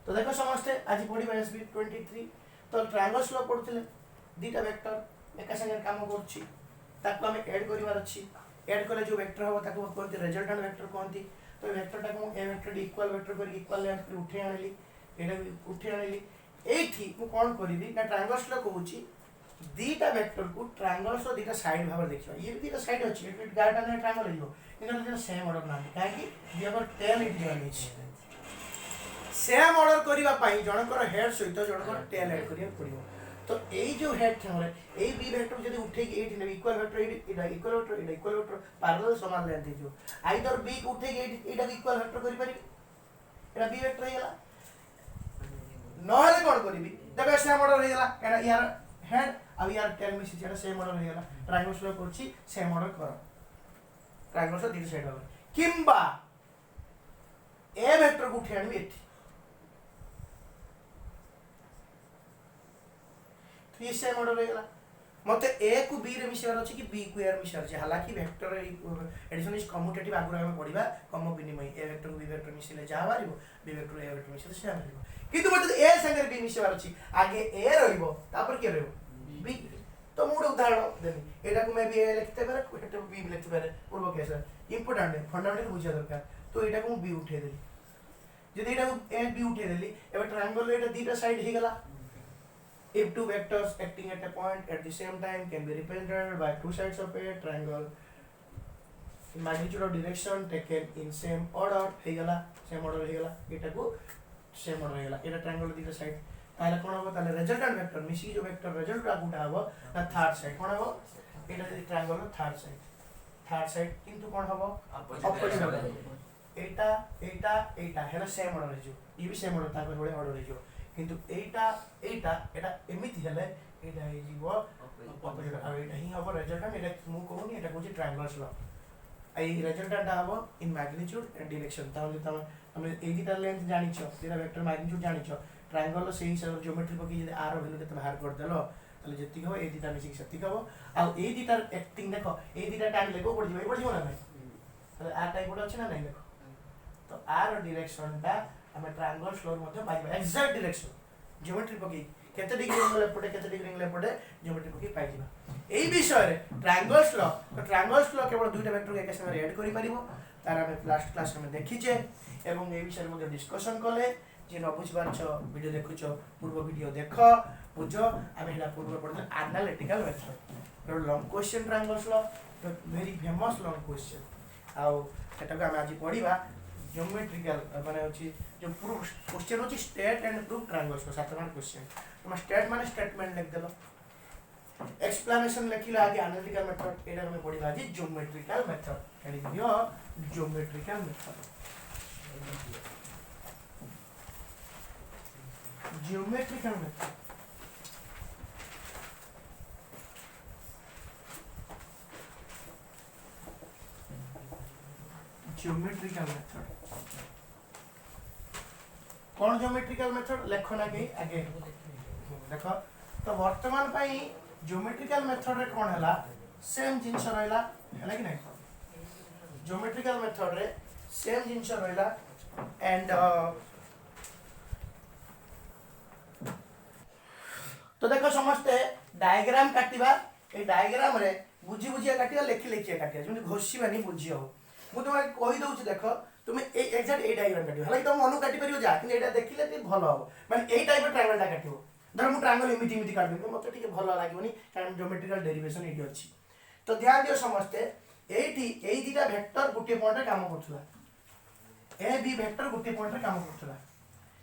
तो देखो समस्ते आज पढ़ा एसबी 23 तो ट्रायंगल्स लॉ पढ़ुଥିଲେ दीटा वेक्टर एका संगे काम करछि ताको हम ऐड करिवार अछि ऐड कले जो वेक्टर हो ताको कोनती रिजल्टेंट वेक्टर कोनती तो वेक्टर टाको ए वेक्टर इक्वल वेक्टर कर इक्वल लेंथ पे उठे आनली एटा उठे आनली एठी मु कोन करिवि ना ट्रायंगल्स लॉ कहूछि दीटा वेक्टर को ट्रायंगल्स रो दीटा साइड भाबर देखिबा ये दीटा साइड अछि एट गार्डन ने ट्रायंगल हियो इनर दीटा सेम ऑर्डर ना काहे कि दी अगर 10 इट जॉइन अछि सेम ऑर्डर करिवा पाई जनकर हेड सहित जनकर टेल ऐड करिया पड़ियो तो एई जो हेड थारे एई बी वेक्टर जदी उठे के एठी ने इक्वल वेक्टर एटा इक्वल वेक्टर एटा इक्वल वेक्टर पैरेलल समान लेंथ जो आइदर बी को उठे के एटा इक्वल वेक्टर करि पारि एटा बी वेक्टर हेला नहले कोन करिवि देबे सेम ऑर्डर हेला एटा यार हेड अब यार टेल मी सिटा सेम ऑर्डर हेला ट्रायंगल्स लो करछि सेम ऑर्डर कर ट्रायंगल्स दी साइड वाला किंबा ए वेक्टर को उठे आनबि एठी तो ये सेम ऑर्डर रहेगा मते ए को बी रे मिशर अछि कि बी को ए रे मिशर छै हालांकि वेक्टर एडिशन इज कम्यूटेटिव आगु हम पढिबा कम विनिमय ए वेक्टर को बी वेक्टर मिशिले जा बारिबो बी वेक्टर ए वेक्टर मिशिले से बारिबो किंतु मते ए संगे बी मिशर अछि आगे ए रहइबो तापर के रहइबो बी तो मूड उदाहरण देनी एटा को मैं बी ए लिखते पारे एटा को बी लिखते पारे पूर्व केस इंपोर्टेंट है फंडामेंटल बुझा दरकार तो एटा को बी उठे देली जदि एटा को ए बी उठे देली एबे ट्रायंगल एटा दीटा साइड हे गेला. If two vectors acting at a point at the same time can be represented by two sides of a triangle in magnitude or direction taken in same order हेगला same order हेगला एटा को same order हेगला एटा triangle दीटा side ताले कोन हो ताले resultant vector मिसी जो vector result का गुटा हो ना third side कोन हो एटा जदी triangle रो third side किंतु कोन हो opposite हो एटा एटा एटा हेला same order जो ई भी same order ताको थोड़े order जो किंतु एटा एटा एटा एमिति हेले एटा हे जीवो ऑपोजिट आ एटा ही हबो रिजल्टेंट एटा मु कहूनी एटा Kochi triangles law I resultant हबो इन मैग्नीट्यूड एंड डायरेक्शन ताले हम ए दिटा लेंथ जानि छ तेरा वेक्टर मैग्नीट्यूड जानि छ ट्रायंगल सही सब ज्योमेट्री पकी जदी आर वैल्यू केते बाहर कर देलो ताले जति हो ए दिटा मिसी सति हबो आ ए दिटा एक्टिंग देखो ए दिटा टाइम लेको पड़ जिवो ना नहीं ताले आर टाइप अछि ना नहीं देखो तो आर डायरेक्शन ता हम ट्रायंगल फ्लोर मध्ये पाइबा एग्जैक्ट डायरेक्शन ज्योमेट्री पकी केते डिग्री एंगल एपटे केते डिग्री एंगल एपटे ज्योमेट्री पकी पाइबा एई विषय रे ट्रायंगल्स लॉ तो ट्रायंगल्स लॉ केवल दुईटा वेक्टर एक संगे ऐड करि परिबो तार हम लास्ट क्लास में देखि जे एवं ए विषय मध्ये डिस्कशन कले जे न बुझबार छ वीडियो देखु छ पूर्व वीडियो देख बुझो हम हेला पूर्व पढले analytical method long question triangles law very famous long question आ सेटा को हम आज पढिबा ज्योमेट्रिकल माने अछि जो प्रूफ क्वेश्चन अछि स्टेट एंड प्रूफ ट्रायंगल्स को 7 नंबर क्वेश्चन तुम स्टेट माने स्टेटमेंट लिख देलो एक्सप्लेनेशन लिखिला आगे एनालिटिकल मेथड एडा में पढिबा जी ज्योमेट्रिकल मेथड एडी दियो geometrical method geometrical method geometrical method कौन ज्योमेट्रिकल मेथड लेखो ना के आगे देखो तो वर्तमान पाई ज्योमेट्रिकल मेथड रे कोन हला सेम जिंस रहला हला कि नहीं ज्योमेट्रिकल मेथड रे सेम जिंस रहला एंड तो देखो समझते डायग्राम काटिबा ए डायग्राम रे बुझी बुझिया काटिबा लेखि लेखिया काटिबा जेमि घोषिबानी बुझियो मु तुम कहि दउछि देखो तुम एक्जेक्ट ए डायग्राम काटियो हला तुम मनु काटि परियो जा कि एटा देखिले ती भलो हो माने ए टाइप ट्रायंगल टा काटियो धर मु ट्रायंगल इमिति इमिति काटि दे मते ठीक भलो लागोनी कारण ज्योमेट्रिकल डेरिवेशन एटी अछि तो ध्यान दियो समझते एटी ए दिटा वेक्टर गुटे पॉइंट रे काम करथुला A B vector Gute point रे काम करथुला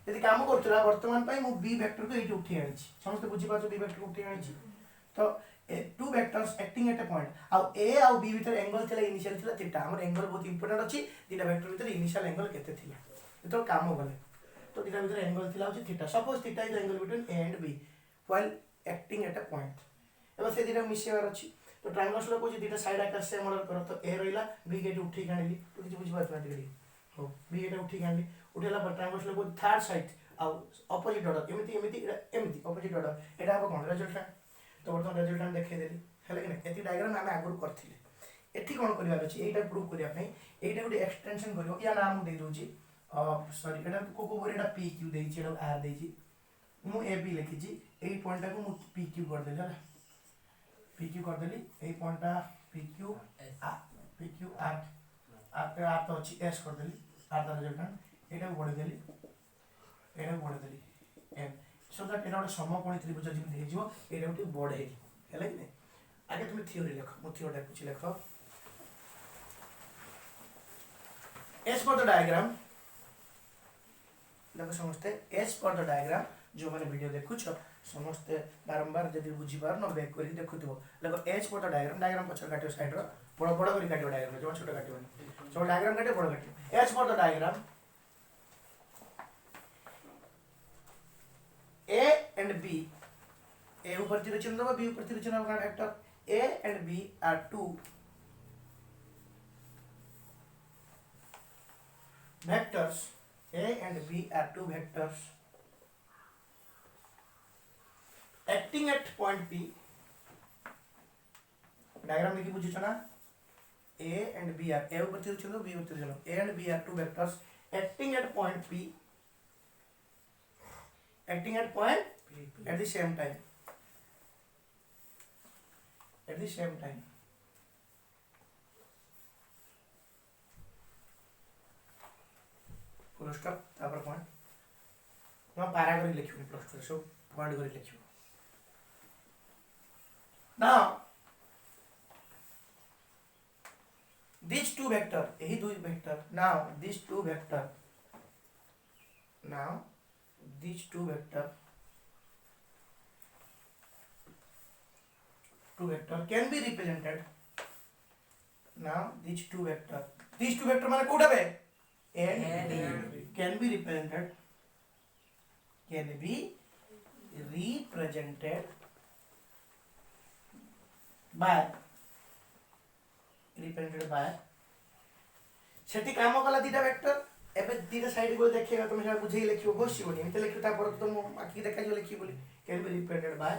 यदि काम करथुला वर्तमान पई मु बी वेक्टर को एटी उठी आनी छी समस्त बुझी पाछो बी वेक्टर उठी आनी छी तो two vectors acting at a point आ ए आ बी भीतर एंगल थिला इनिशियल थिला थीटा हमर एंगल बहुत इंपोर्टेंट अछि दिटा वेक्टर भीतर इनिशियल एंगल केते थिला तो काम गले तो दिटा भीतर एंगल थिला अछि theta suppose theta is the angle between A and B while acting at a point एबे से दिटा मिसियार अछि तो ट्रायंगल्स लो कोछि दिटा साइड आकार से मॉडल करो तो ए रहिला बी के उठी काढली तो किछ बुझि पाछना टिकडी हो बी के उठी काढली उठेला पर ट्रायंगल्स लो को थर्ड साइड आ ऑपोजिट ऑर्डर एमिति एमिति एमिति ऑपोजिट ऑर्डर एटा अब कोन रिजल्ट तो वर्तमान रिजल्टेंट देखै देली हेले कि एति डायग्राम हम आगुर करथिले एठी कोन करिवार अछि एटा प्रूव करिया पई एटा गुडी एक्सटेंशन करियो या नाम दे दोछि सॉरी एटा को बोले एटा पी क्यू देछि एटा आर देछि मु ए बी लिखि छी एई पॉइंट को मु पी क्यू कर देला पी क्यू कर देली एई पॉइंट पी क्यू आर तो अछि एस कर देली आर द रिजल्टेंट एटा को बढ़े देली एम सो दैट एटा समकोणी त्रिभुज जेमि हे जिवो एटा उठी बढ़े हैला कि नै आगे तुम थ्योरी लिख मु थ्योरी लिख लिख एस फॉर द डायग्राम देखो समझते एज फॉर द डायग्राम जो मैंने वीडियो देखु समस्ते बारंबार जब बुझी पार न बैक करी देखुथिबो देखो एज फॉर द डायग्राम पछर काटियो साइड रो बड़ बड़ करी काटियो डायग्राम जो छोटा काटियो सो डायग्राम काटियो बड़ काटियो as for the diagram A and B A ऊपर तीर चिन्ह दबो बी ऊपर तीर चिन्ह का vector A and B are two vectors A and B are two vectors acting at point P. Diagram देखिए बुझी चना A and B are A ऊपर तीर चलो B ऊपर तीर चलो A and B are two vectors acting at point P at the same time full stop तापर पॉइंट हम पारा करी लिखियो प्लस 2 सब पॉइंट करी लिखियो नाउ these two vector यही दो vector now these two vector can be represented now these two vector माने कोडा बे and can be represented by सेठी काम कला दीटा वेक्टर एबे दीटा साइड को देखिएगा तुम सेटा बुझेई लिखियो बसिबोनी एते लिखियो ता पर तुम आखि देखा जो लिखियो बोली can be represented by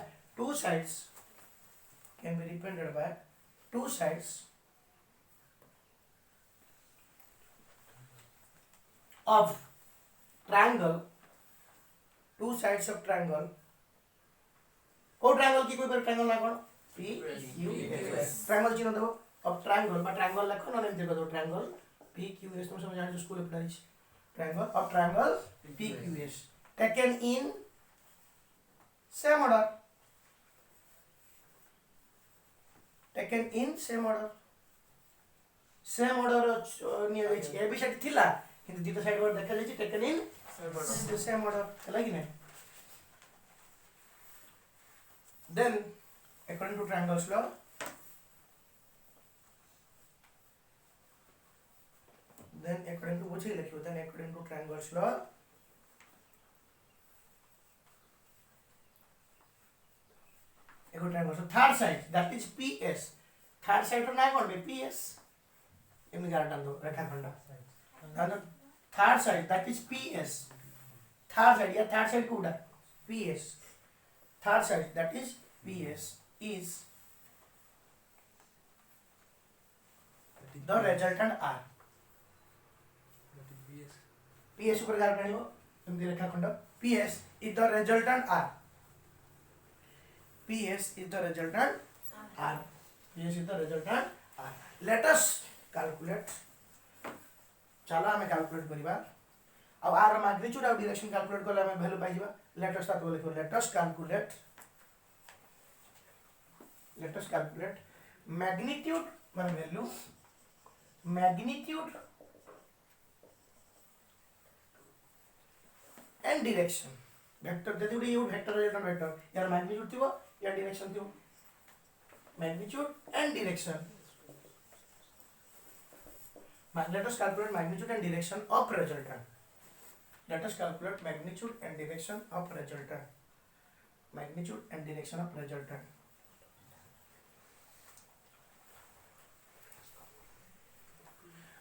two sides of triangle two sides of triangle को ट्रायंगल की कोई पर ट्रायंगल ना कोन P Q S ट्रायंगल चिन्ह दो अब ट्रायंगल बा ट्रायंगल लिखो ना एमते को दो ट्रायंगल P Q S तुम समझ जाने स्कूल में पढ़ाई ट्रायंगल अब triangle P Q S taken in same order near A B side थिला কিন্তু দুটো সাইড ওর দেখা যাচ্ছে টেকেন ইন সেম অর্ডার হলা কি না দেন according to triangles law बुझे लिखियो then according to triangles law third side that is PS third side रो ना कोन बे PS एमि गारटान दो रेखाखंड third side that is PS third side कोडा PS third side that is PS is the resultant R PS ऊपर गार काढिबो एमि रेखाखंड PS is the resultant R let us calculate चला हमें calculate करिबा अब आर मैग्नीट्यूड और डायरेक्शन कैलकुलेट करले हमें वैल्यू पाइ जिबा लेट अस तातो लिखो लेट अस कैलकुलेट मैग्नीट्यूड माने value magnitude and direction vector जदि उडी यू वेक्टर यार मैग्नीट्यूड थिबो या डायरेक्शन थिबो magnitude and direction let us calculate magnitude and direction of resultant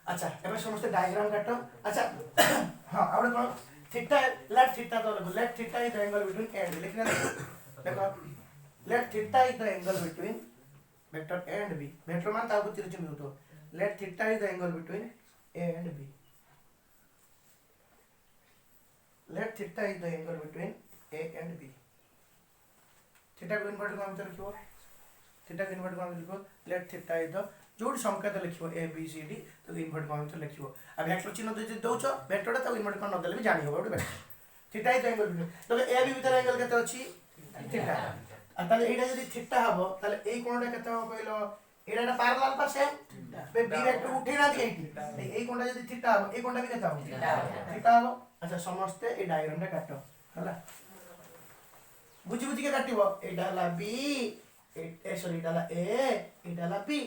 अच्छा एबे समस्त डायग्राम काटो अच्छा हां आबे कोन थीटा लेट थीटा तो let theta is the angle between A and B लिखना देखो let theta is the angle between vector A and B vector मान ताको तीर चिन्ह दो let theta is the angle between A and B let theta is the angle between A and B. Theta को invert को हम लिखिबो, theta को invert को हम लिखिबो let theta is the जोड संकेत लिखिबो A B C D तो इन्वर्ट को हम लिखिबो। अब वेक्टर चिन्ह दे दोछ वेक्टर ता इन्वर्ट को न देले भी जानि होबो vector theta is the angle between तो ए बी भीतर एंगल केते अछि थीटा आ ताले एटा जदी थीटा हबो ताले ए कोणटा केते हो कहलो एटा पैरेलल पर सेम बे बी वेक्टर उठे ना दी एटी ए कोणटा जदी थीटा हबो ए कोणटा भी केते हो थीटा हबो। अच्छा समस्त ए डायग्राम रे काटो हला बुझी बुझी के काटिबो एटा हला बी ए सॉरी एटा हला ए एटा हला बी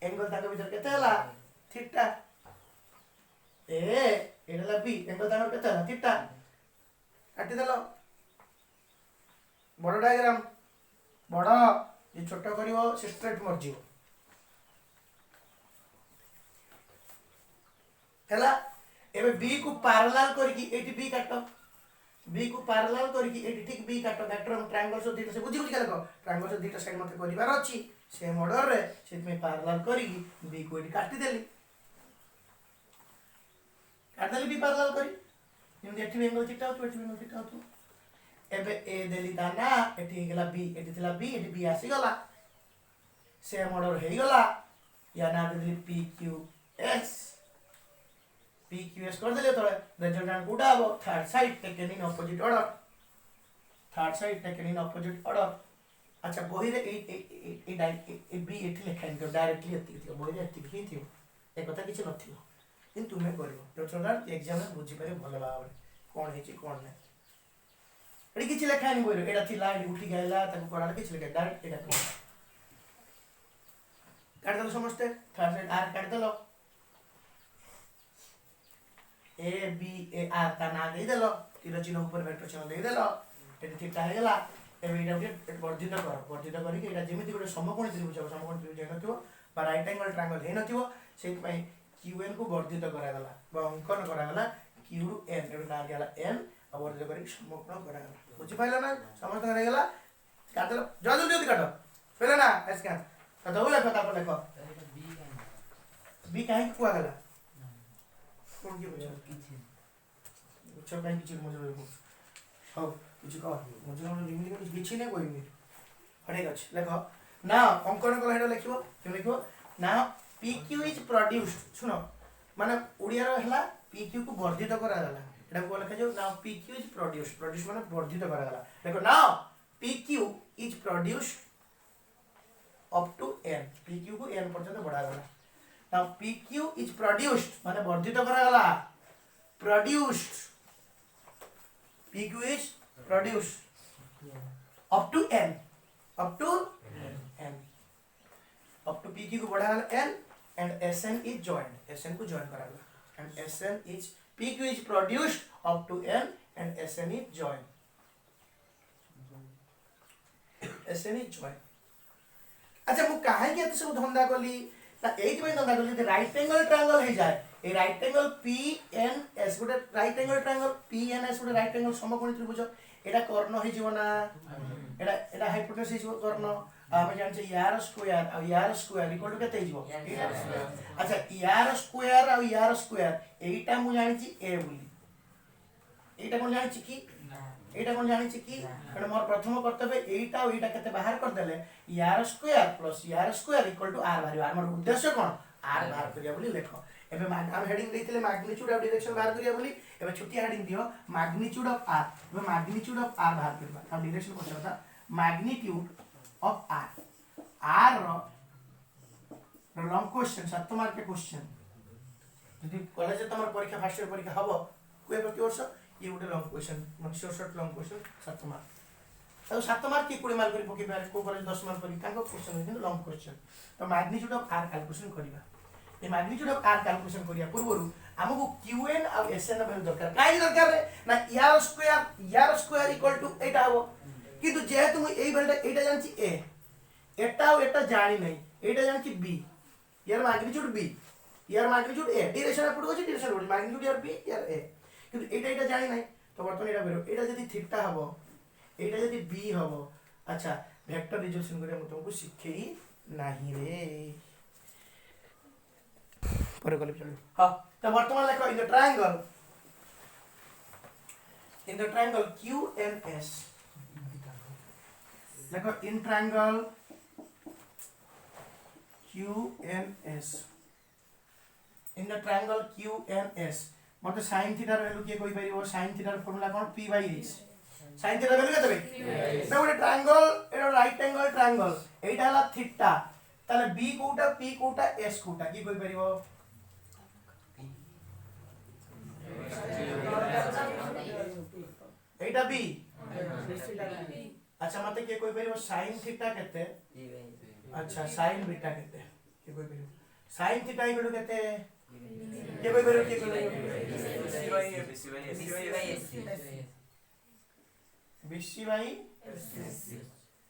एंगल ताके भीतर केते हला थीटा ए एटा हला बी एंगल ताके केते हला थीटा काटी देलो बड़ डायग्राम बड़ ये छोट करिवो से स्ट्रेट मर जीवो हैला एबे बी को पैरेलल करकी एटी बी काटो बी को पैरेलल करकी एटी ठीक बी काटो वेक्टर ट्रायंगल सो दीटा से बुझी बुझी के देखो ट्रायंगल सो दीटा साइड मते करिवार अछि सेम ऑर्डर रे सेत में पैरेलल करकी बी को एटी काटी देली बी पैरेलल करी निम एटी एंगल थीटा तो एटी एंगल थीटा तो एबे ए देली दाना एटी गेला बी एटी थिला बी एटी बी आसी गला सेम ऑर्डर हे गला या ना देली पी क्यू एस PQS कर देले तो रिजल्टेंट गुडा हो third side taken in opposite order third side taken in opposite order. अच्छा बही रे ए बी एठी लिखा इन डायरेक्टली एति थियो बही रे एति ही थियो ए कथा किछ नथियो किंतु तुमे करबो जो स्टूडेंट एग्जाम में बुझी पारे भलो भाबरे कोन हेची कोन नै एडी किछ लिखा नि बही रे एडा थिला एडी उठी गयला ताको कोराले किछ लिखा डायरेक्ट एडा काट दलो समझते थर्ड साइड आर काट दलो ए बी ए आर ता ना दे देलो तीर चिन्ह ऊपर वेक्टर चिन्ह दे देलो एटी थीटा हे गेला एबे एटा उठे वर्धित करी कि एटा जेमिति गोटे समकोणी त्रिभुज हे नथिवो बा राइट एंगल ट्रायंगल हे नथिवो सेति पई क्यूएन को वर्धित करा गला बा अंकन करा गला क्यू रु एन एबे ना गेला एन आ वर्धित करी समकोण करा गला बुझि पाइलो ना समस्त करे गेला काटलो जल्दी जल्दी काटो पहले ना ऐसे का तो बोले पता पर लिखो बी काहे को गला कोन के बुझो बुझो काहे किछ मुझे हो किछ कह मुझे हम रिमिल के किछ नै कोइमी हडे गछ लिखो ना अंकन को हेडो लिखिबो कि लिखिबो ना PQ इज प्रोड्यूस्ड सुनो माने ओडिया रो हला PQ को वर्धित करा गला एटा को लिखा जो ना PQ इज प्रोड्यूस्ड प्रोड्यूस माने वर्धित करा गला देखो ना PQ is produced up to n PQ को n पर्यंत बढ़ा गला now PQ is produced माने वर्धित करा गला produced PQ is produced up to n up to PQ को बढ़ा गला n and SN is joined SN को join करा गला and SN is PQ is produced up to n and SN is joined SN is joined। अच्छा मु काहे के एते सब धंधा करली ता एई पे धंधा करली राइट एंगल ट्रायंगल हे जाय ए राइट एंगल PNS गोटे राइट एंगल ट्रायंगल PNS गोटे राइट एंगल समकोणी त्रिभुज एटा कर्ण हे जीवना एटा हाइपोटेनस हे जीव कर्ण आमे जान छै यार स्क्वायर इक्वल टू केते जीव अच्छा यार स्क्वायर एटा मु जानि छी ए बोली एटा कोन जानि छी कि एटा कोन जानि छी कि कारण मोर प्रथम कर्तव्य एटा और एटा केते बाहर कर देले यार स्क्वायर इक्वल टू आर बाहर मोर उद्देश्य कोन आर बाहर करिया बोली लेखो एबे हम हेडिंग देथिले मैग्नीट्यूड ऑफ डायरेक्शन बाहर करिया बोली एबे छोटी हेडिंग दियो मैग्नीट्यूड ऑफ आर एबे मैग्नीट्यूड ऑफ आर बाहर करबा अब डायरेक्शन कोन होता मैग्नीट्यूड ऑफ आर रो लॉन्ग क्वेश्चन 7 मार्क के क्वेश्चन यदि कॉलेज में तमर परीक्षा फर्स्ट ईयर परीक्षा हबो कोई प्रति वर्ष ये गोटे लॉन्ग क्वेश्चन मतलब शॉर्ट लॉन्ग क्वेश्चन 7 मार्क तो 7 मार्क की 20 मार्क करी पके बारे को कॉलेज 10 मार्क करी ताको क्वेश्चन है लॉन्ग क्वेश्चन तो मैग्नीट्यूड ऑफ आर कैलकुलेशन करिबा ए मैग्नीट्यूड ऑफ आर कैलकुलेशन करिया पूर्वरु हमको क्यूएन और एसएन वैल्यू दरकार काई दरकार रे ना यार स्क्वायर इक्वल टू एटा हो किंतु जे तुम एई वैल्यू एटा जानछि ए एटा और एटा जानि नै एटा जानछि बी यार मैग्नीट्यूड बी यार मैग्नीट्यूड ए डायरेक्शन पड़ो छै डायरेक्शन मैग्नीट्यूड यार बी यार ए किंतु एटा जानि नै तो बर्तमान एटा बेरो एटा जदी थीटा हबो एटा जदी बी हबो अच्छा वेक्टर रिजोल्यूशन करे हम तुमको सिखेई नाही रे पर गले चलो हां तो वर्तमान लेखो in the triangle in the triangle QNS, देखो in triangle QNS, in the triangle QNS मते sin थीटा वैल्यू के कोई परिबो sin थीटा फार्मूला कोन p/h sin थीटा वैल्यू केते बे ना गोटे ट्रायंगल एरो राइट एंगल ट्रायंगल एटा हला थीटा ताले b Kota p Kota s Kota की कोई परिबो एटा b अच्छा मते के कोई परिबो sin थीटा केते अच्छा sin बीटा केते के कोई परिबो sin थीटा इक्वल केते के कोई परिबो के कोई BC/SC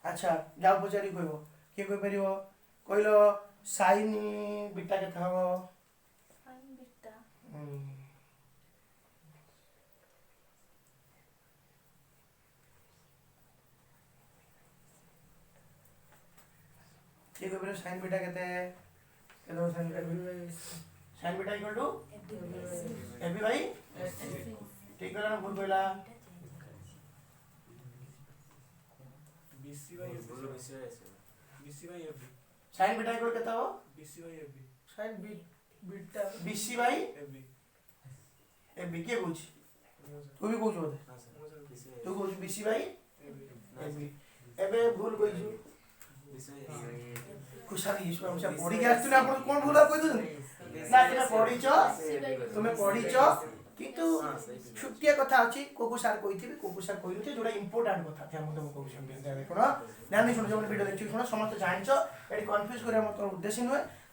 अच्छा जाओ पचारी कहबो के कोई परिबो कहलो sin बीटा केते हबो sin बीटा ये कोई परिबो sin बीटा केते केलो sin beta equal to AB/SC ठीक है ना भूल बोला BC/FB sin बीटा इक्वल केते हो BC/FB sin बीटा BC/FB के कुछ तू भी कुछ होते तू कुछ BC/FB एबे भूल कोई छु खुशाली ईश्वर हमसे पढ़ी के आस्तु ना आपण कोन भूला कोइ दु ना तुमे पढ़ीचो किंतु छुट्टिया कथा अछि कोकु सार कहिथिबे कोकु सार कहिलुते जोडा इंपोर्टेंट कथा थे हम तो कहू हम देखो ना ध्यान सुनो जो वीडियो देखि सुनो समस्त जानिचो एडी कंफ्यूज करे मत उद्देश्य न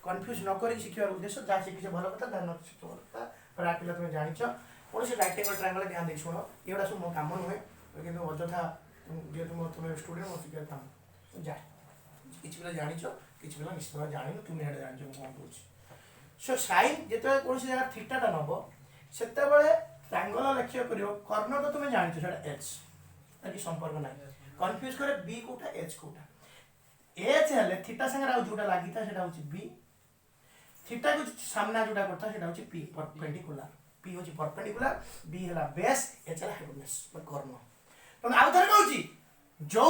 कंफ्यूज न करी शिखिबार उद्देश्य जा शिखिछ भलो कथा ध्यान शिखिछ भलो कथा पर आपिला तुमे जानिचो कोन से राइट एंगल ट्रायंगल ध्यान दे सुनो एडा सब मो काम नहे किंतु अजथा जे तुम स्टूडेंट मो शिखिया काम जा किछ बेला जानिचो किछ बेला निश्चित जानिनो तुम हेड जानिचो कोन कहूछ सो साइन जेते कोन से जगह थीटा ता नबो सेते बेले ट्रायंगल लक्ष्य करियो कर्ण तो तुम जानिचो सेटा h ताकि संपर्क नै कंफ्यूज करे b कोटा h कोटा h हेले थीटा संगे राउ जोटा लागिता सेटा होची b थीटा को सामना जोटा करता सेटा होची p परपेंडिकुलर p होची परपेंडिकुलर b हला बेस h हला हाइपोटेन्यूज कर्ण तो आउ थर कहूची जो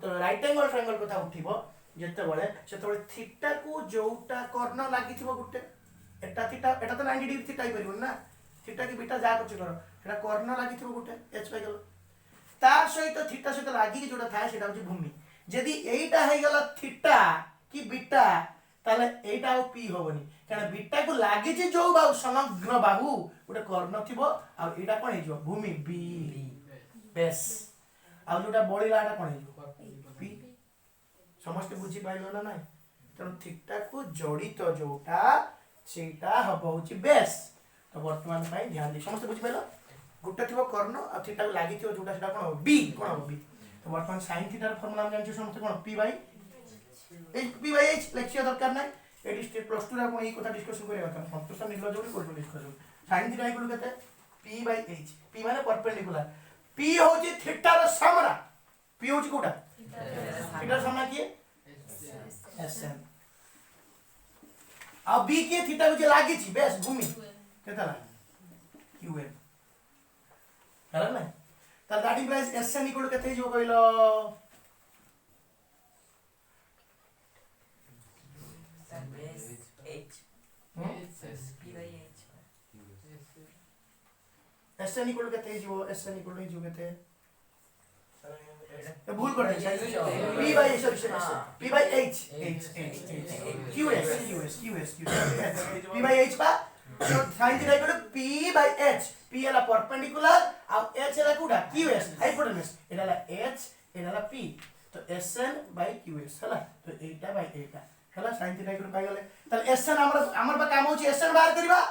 राइट एंगल ट्रायंगल कथा उठिबो जेते बेले सेते बेले थीटा को जोटा कर्ण लागिथिबो गुटे एटा थीटा एटा तो 90 डिग्री थीटा ही परिबो ना थीटा की बीटा जा करछ करो एटा कर्ण लागिथिबो गुटे h पाइ गेलो तार सहित थीटा सहित लागि कि जोटा थाए सेटा होची भूमि यदि एटा हे गेला थीटा की बीटा ताले एटा ओ p होबनी कारण बीटा को लागि जे जो बाहु समग्र बाहु गुटे कर्ण थिबो आ एटा कोन हे जो भूमि b बेस आ जोटा बळिला एटा कोन हे जो p समस्त बुझी पाइलो ना नाही तन थीटा को जड़ित जोटा सेटा हबो होची बेस तो वर्तमान पाई ध्यान दे समस्त बुझी पाइलो गुट्टा थिबो कर्ण आ थीटा को लागि थिबो जोटा सेटा कोन हो b कोन हो b तो वर्तमान sin थीटा र फार्मूला हम जानछु समस्त कोन p/h लेक्चर दरकार नै एडी स्टेट प्लस 2 रा कोन ई कथा डिस्कशन करिया त संतोष निलो जोडी कोन डिस्कशन sin थीटा इक्वल केते p/h p माने परपेंडिकुलर p होची थीटा र सामना p होची कोटा थीटा सामना किए sn आ b के थीटा को जे लागि छी बेस भूमि केतला qn हला नै त गाडी प्राइस sn इक्वल केते जो कहलो sn इक्वल केते जो sn इक्वल जो केते तो भूल कर दे p/h p/h qs p/h पा तो sin theta equal p/h p हला परपेंडिकुलर आ h हला कोडा qs हाइपोटेन्यूज एला h एला p तो sn/qs हला तो एटा बाय एटा हला sin थीटा इक्वल पाइ गेले त sn हमर बा काम होची sn बाहर करबा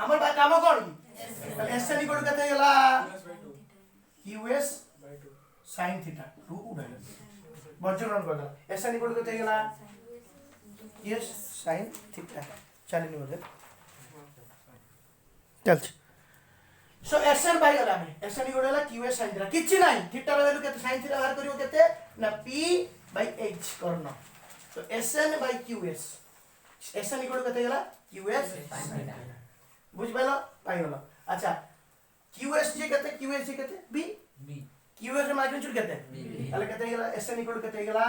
हमर बा काम कोन त sn इक्वल कते गेला qs sin थीटा 2 उडाले बजरन कर दो sn इक्वल कते गेला yes sin थीटा चलिनी बोले चल सो sn बाय गेला में sn इक्वल गेला qs sin थीटा किछि नाही थीटा र वैल्यू केते sin थीटा बाहर करियो केते ना p/h करना तो sn/qs sn इक्वल केते गेला qs sin थीटा बुझ पाइलो पाइ गेलो अच्छा QS जे केते QS जे केते B QS रे मैग्नीट्यूड केते ताले केते गेला SN इक्वल टू केते गेला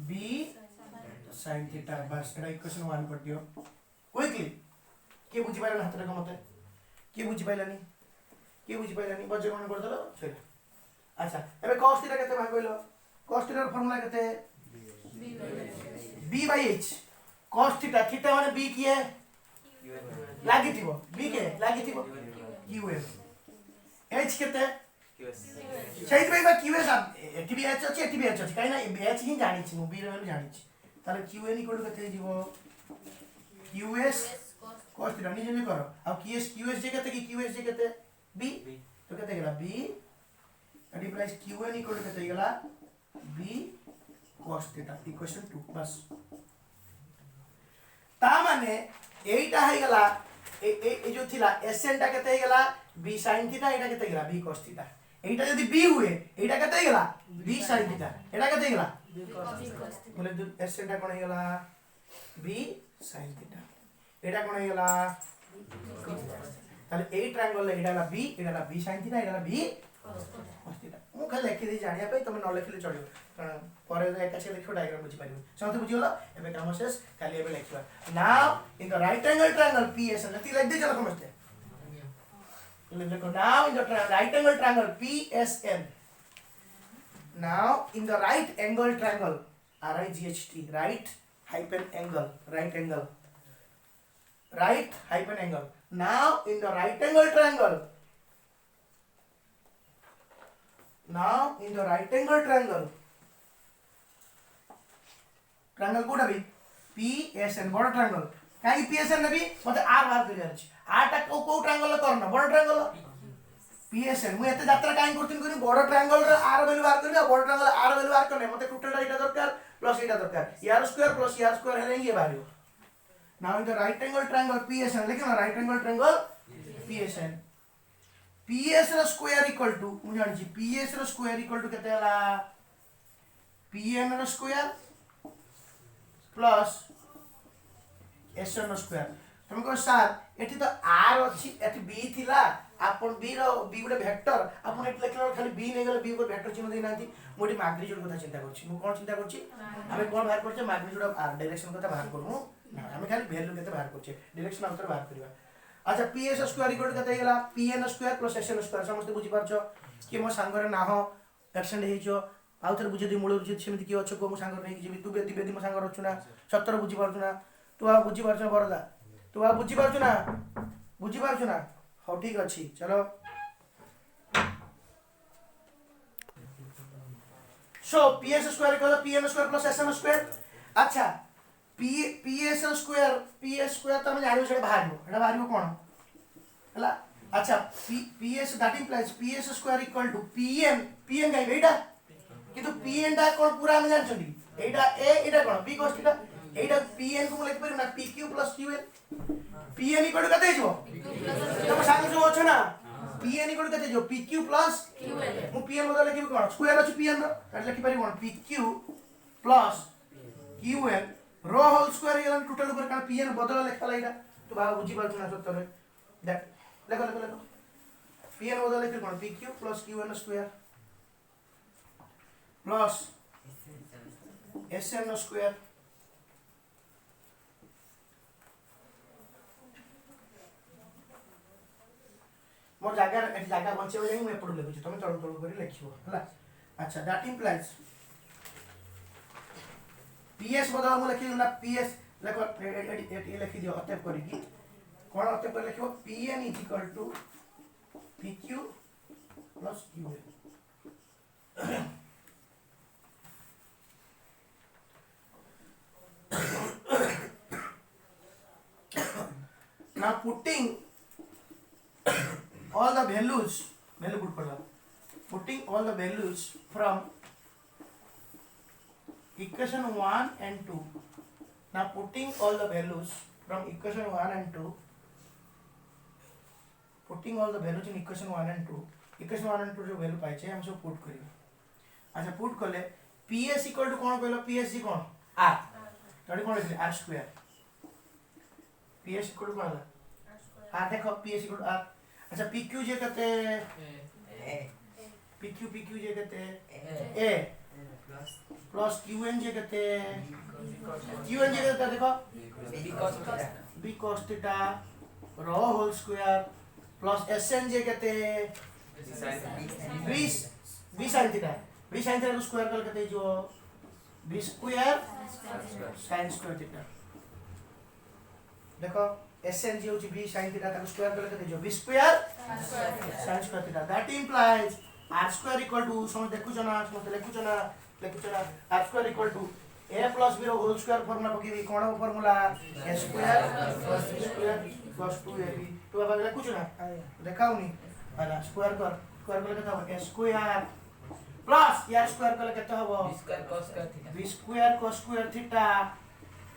B sin थीटा बस एटा इक्वेशन 1 कर दियो क्विकली के बुझी पाइला हाथ रे मते के बुझी पाइलानी बजे कोन कर दलो छेला अच्छा एबे cos थीटा केते भाग कइलो cos थीटा फार्मूला केते B by H cos theta theta माने B की है लागी थिबो B के लागी थिबो QS H केते सही भाई बा QS एटी भी H अछि एटी भी H अछि काई ना H ही जानि छि मु B रे जानि छि ताले QN इक्वल टू केते जीवो QS cos थीटा निजे ने करो अब QS जे केते कि QS जे केते B तो केते गेला B एटी प्लस QN इक्वल टू केते गेला B cos थीटा इक्वेशन 2 बस ता माने एटा हे गेला ए जो थिला SN टा केते हे गेला B sin थीटा एटा केते गेला B cos थीटा एटा यदि B हुए एटा केते गेला B sin थीटा एटा केते गेला बोले SN टा कोन हे गेला B sin थीटा एटा कोन हे गेला ताले ए ट्रायंगल एटा ला B एटा ला B sin थीटा एटा ला B cos थीटा मु खाली लिखि दे जानिया पे तमे न लिखले चलियो कारण परे एका से लिखो डायग्राम बुझी पारियो समझ बुझियोला एबे काम शेष खाली एबे लिखिबा now in the right angle triangle PSN जति लिख दे चलो समझते देखो now in the right angle triangle PSN now in the right angle triangle RIGHT right hyphen angle right angle now in the right angle triangle triangle कोडा भी PSN बड़ triangle काई PSN ने भी मते R बाहर कर जाछ R टा को ट्रायंगल करना बड़ ट्रायंगल PSN मु एते यात्रा काई करथिन कोनी बड़ ट्रायंगल रे R वैल्यू बाहर करबी बड़ ट्रायंगल R वैल्यू बाहर करने मते टोटल टा एटा दरकार प्लस एटा दरकार यार स्क्वायर प्लस यार स्क्वायर हेले ये बाहरियो now in the right angle triangle PSN लिखना right angle triangle PSN PS रो स्क्वायर इक्वल टू मु जानि छी PS रो स्क्वायर इक्वल टू केते हला PN रो स्क्वायर प्लस SN रो स्क्वायर तुम को सर एठी तो R अछि एठी B थिला आपन B रो B गुडे वेक्टर आपन एठी लिखला खाली B नै गेले B को वेक्टर चिन्ह देना थी मोडी मैग्नीट्यूड कथा चिंता करछि मु कोन चिंता करछि हमें कोन बाहर करछे मैग्नीट्यूड ऑफ R डायरेक्शन कथा बाहर करमु ना हमें खाली वैल्यू केते बाहर करछे डायरेक्शन अंतर बाहर करबा अच्छा PS स्क्वायर इक्वल टू केते गेला PN square plus SN square समस्त बुझी पारछो कि मो सांग रे ना हो एक्सटेंड हेइछो आउथर बुझे दी मूल रुचि सेमिति कि अच्छो को मो सांग रे जेबी तू बेदी बेदी मो सांग रछु ना 70 बुझी पारछु ना तू आ बुझी पारछु बरदा तू आ बुझी पारछु ना हो ठीक अछि चलो so PS square equal to PN square plus SN square अच्छा PS स्क्वायर त हम जानियो से बाहरियो कोन हला अच्छा PS that implies PS square equal to PN का एटा किंतु PN टा कोन पूरा हम जान छथि एटा A एटा कोन B cos थीटा एटा PN को लिख परियो ना PQ QN PN equal to कते जो तुम सांग जो छ ना PN इक्वल टू कते जो PQ QN मु PN बदल लिखि कोन स्क्वायर अछि PN रो त लिखि परियो कोन PQ QN रो होल स्क्वायर एलन टोटल ऊपर का PN बदल लिखला एटा तू बा बुझी पाछ ना सत्तर दैट लेको PN बदल लिखि कोन PQ QN square plus SN square मोर जागा बंचे जाई मैं पढ लेखु तमे तळु करी लिखिबो हला अच्छा दैट इंप्लाइज PS बदल हम लिखि ना PS लेखो ए लिखि दियो अटेप करी की कोन अटेप कर लिखिबो PN PQ QN now putting all the values from equation 1 and 2 now putting all the values from equation 1 and 2 putting all the values in equation 1 and 2 equation 1 and 2 जो वैल्यू पाइछे हम सब पुट करियो अच्छा पुट करले PS equal to कोन कहलो PSG कोन R तडी कोन लिखले R square PS equal to कोन आर देखो P is equal to R अच्छा पी क्यू जे कहते पी क्यू जे कहते ए प्लस क्यू एन जे कहते क्यू एन जे कहते देखो बी cos थीटा रो whole square plus S N जे कहते बी sin थीटा को स्क्वायर कर कहते जो B square sin square theta देखो एस एन जे होची बी sin थीटा को स्क्वायर कर कहते जो B square sin square theta that implies r square equal to समझ देखु जना समझ लेखु जना r square equal to a plus b रो होल स्क्वायर फार्मूला पकेबी कोन formula a square plus b square plus 2ab तो अब लेखु जना देखाउनी वाला स्क्वायर कर केते हो a स्क्वायर प्लस यार स्क्वायर कर केते हो b square cos square theta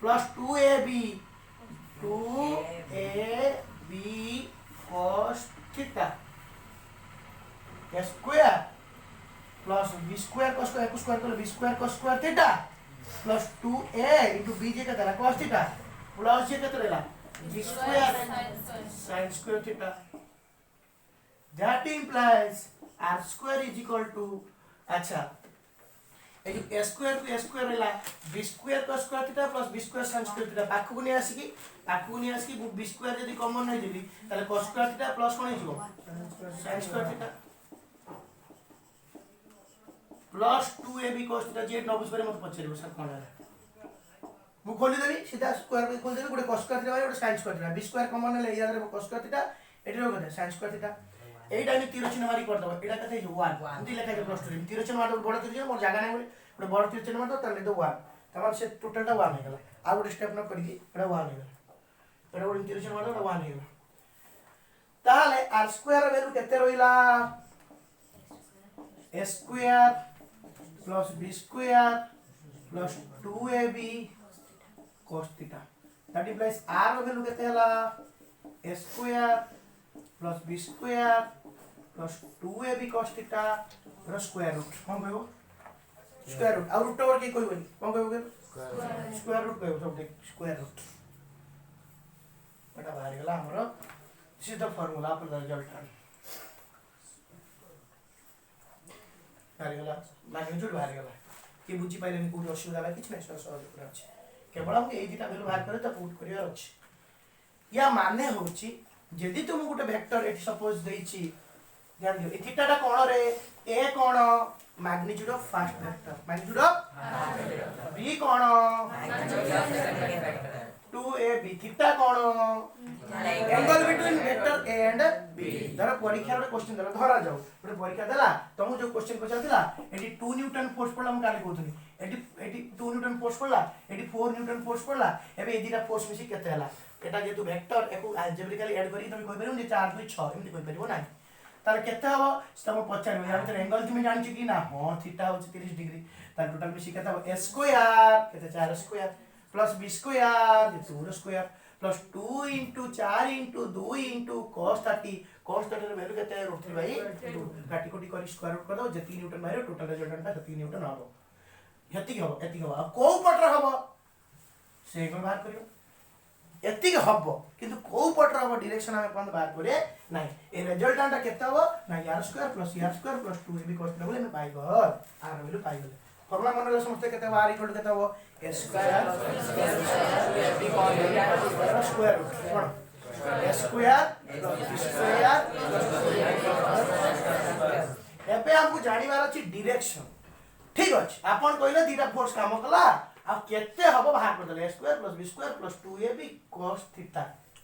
plus 2ab 2ab cos theta a square plus b square cos square कर b square cos square theta plus 2a into b जे कहता है cos थीटा प्लस जे कहता है b square sin square theta that implies r square is equal to अच्छा ए जो a square को a square रहला b square cos square theta plus b square sin square theta पाखु नहीं आसी कि b स्क्वायर यदि कॉमन नहीं देबी ताले cos स्क्वायर थीटा प्लस कोन हिजो sin square theta plus 2ab cos theta जे न बुझबरे मत पछरेबो सर कोन है मु खोली देबी सीधा स्क्वायर को खोली देबी गोटे cos स्क्वायर थीटा गोटे sin square theta b square common ले या cos स्क्वायर थीटा एटी रो कते sin स्क्वायर थीटा एटा नि तीर चिन्ह मारी कर दबो एटा कते 1 एंती लेखा के प्लस 2 तीर चिन्ह मार बड़ तीर चिन्ह मोर जागा नै गोटे बड़ तीर चिन्ह मार तले तो 1 तमार से टोटल टा 1 हे गेला आ गोटे स्टेप न करी एटा 1 हे गेला एटा गोटे तीर चिन्ह मार तो 1 हे गेला ताले r स्क्वायर वैल्यू केते रहिला a square plus b square plus 2ab cos theta that implies r value केते हला a square plus b square plus 2ab cos theta रो स्क्वायर रूट कोन कहबो स्क्वायर रूट और रूट ओवर के कहबो कोन कहबो स्क्वायर रूट कहबो सब स्क्वायर रूट एटा बाहर गेला हमरो सीधा फार्मूला अपन रिजल्ट आ बाहर गेला मैग्नीट्यूड बाहर गेला कि बुझी पाइले कोन असुविधा बा किछ नै सहज पूरा अछि केवल हम ए दिटा वैल्यू बाहर करे त पुट करिया अछि या माने होछि यदि तुम गोटे वेक्टर एटी सपोज देछि ध्यान दियो ए थीटाटा कोन रे ए कोन magnitude of first vector magnitude of B कोन magnitude of second vector 2ab थीटा कोन angle between vector A and B धर परीक्षा रे क्वेश्चन धर धरा जाऊ गोटे परीक्षा देला तुम जो क्वेश्चन पचारथिला एटी 2 न्यूटन फोर्स पड़ला हम काले कहथुनी एटी 2 न्यूटन फोर्स पड़ला एटी 4 न्यूटन फोर्स पड़ला एबे ए दिटा फोर्स मिसी केते हला एटा जेतु वेक्टर एको अलजेब्रिकली ऐड करी तुम कहि परिबो जे 4 2 6 एमति कहि परिबो नाही तार केते हबो तम पचारबो या भीतर एंगल तुम जानि छी कि ना हां थीटा होछि 30 डिग्री तार टोटल मिसी केते हबो a स्क्वायर केते 4 स्क्वायर प्लस b स्क्वायर जे 2 square plus 2 into 4 into 2 into cos 30 रे वैल्यू केते √3 बाई 2 काटी कोटी करी स्क्वायर रूट कर दो जे 3 न्यूटन मारे टोटल रिजल्टेंट ता 3 न्यूटन हबो एति हबो आ को पटर हबो से को बाहर करियो एति हबो किंतु को पटर हबो डायरेक्शन हम अपन बाहर करे नाही ए रिजल्टेंट केते हबो ना r square plus 2ab cos theta बोले मैं पाई गो r वैल्यू पाई गेले फॉर्मूला मन ले समझते केते r इक्वल टू केते हबो a square b cos square root कोन a स्क्वायर प्लस स्क्वायर एपे हमको जानिबार अछि डायरेक्शन ठीक अछि अपन कहले दीटा फोर्स काम कला अब केते हबो बाहर कर देले a square plus b square plus 2ab cos theta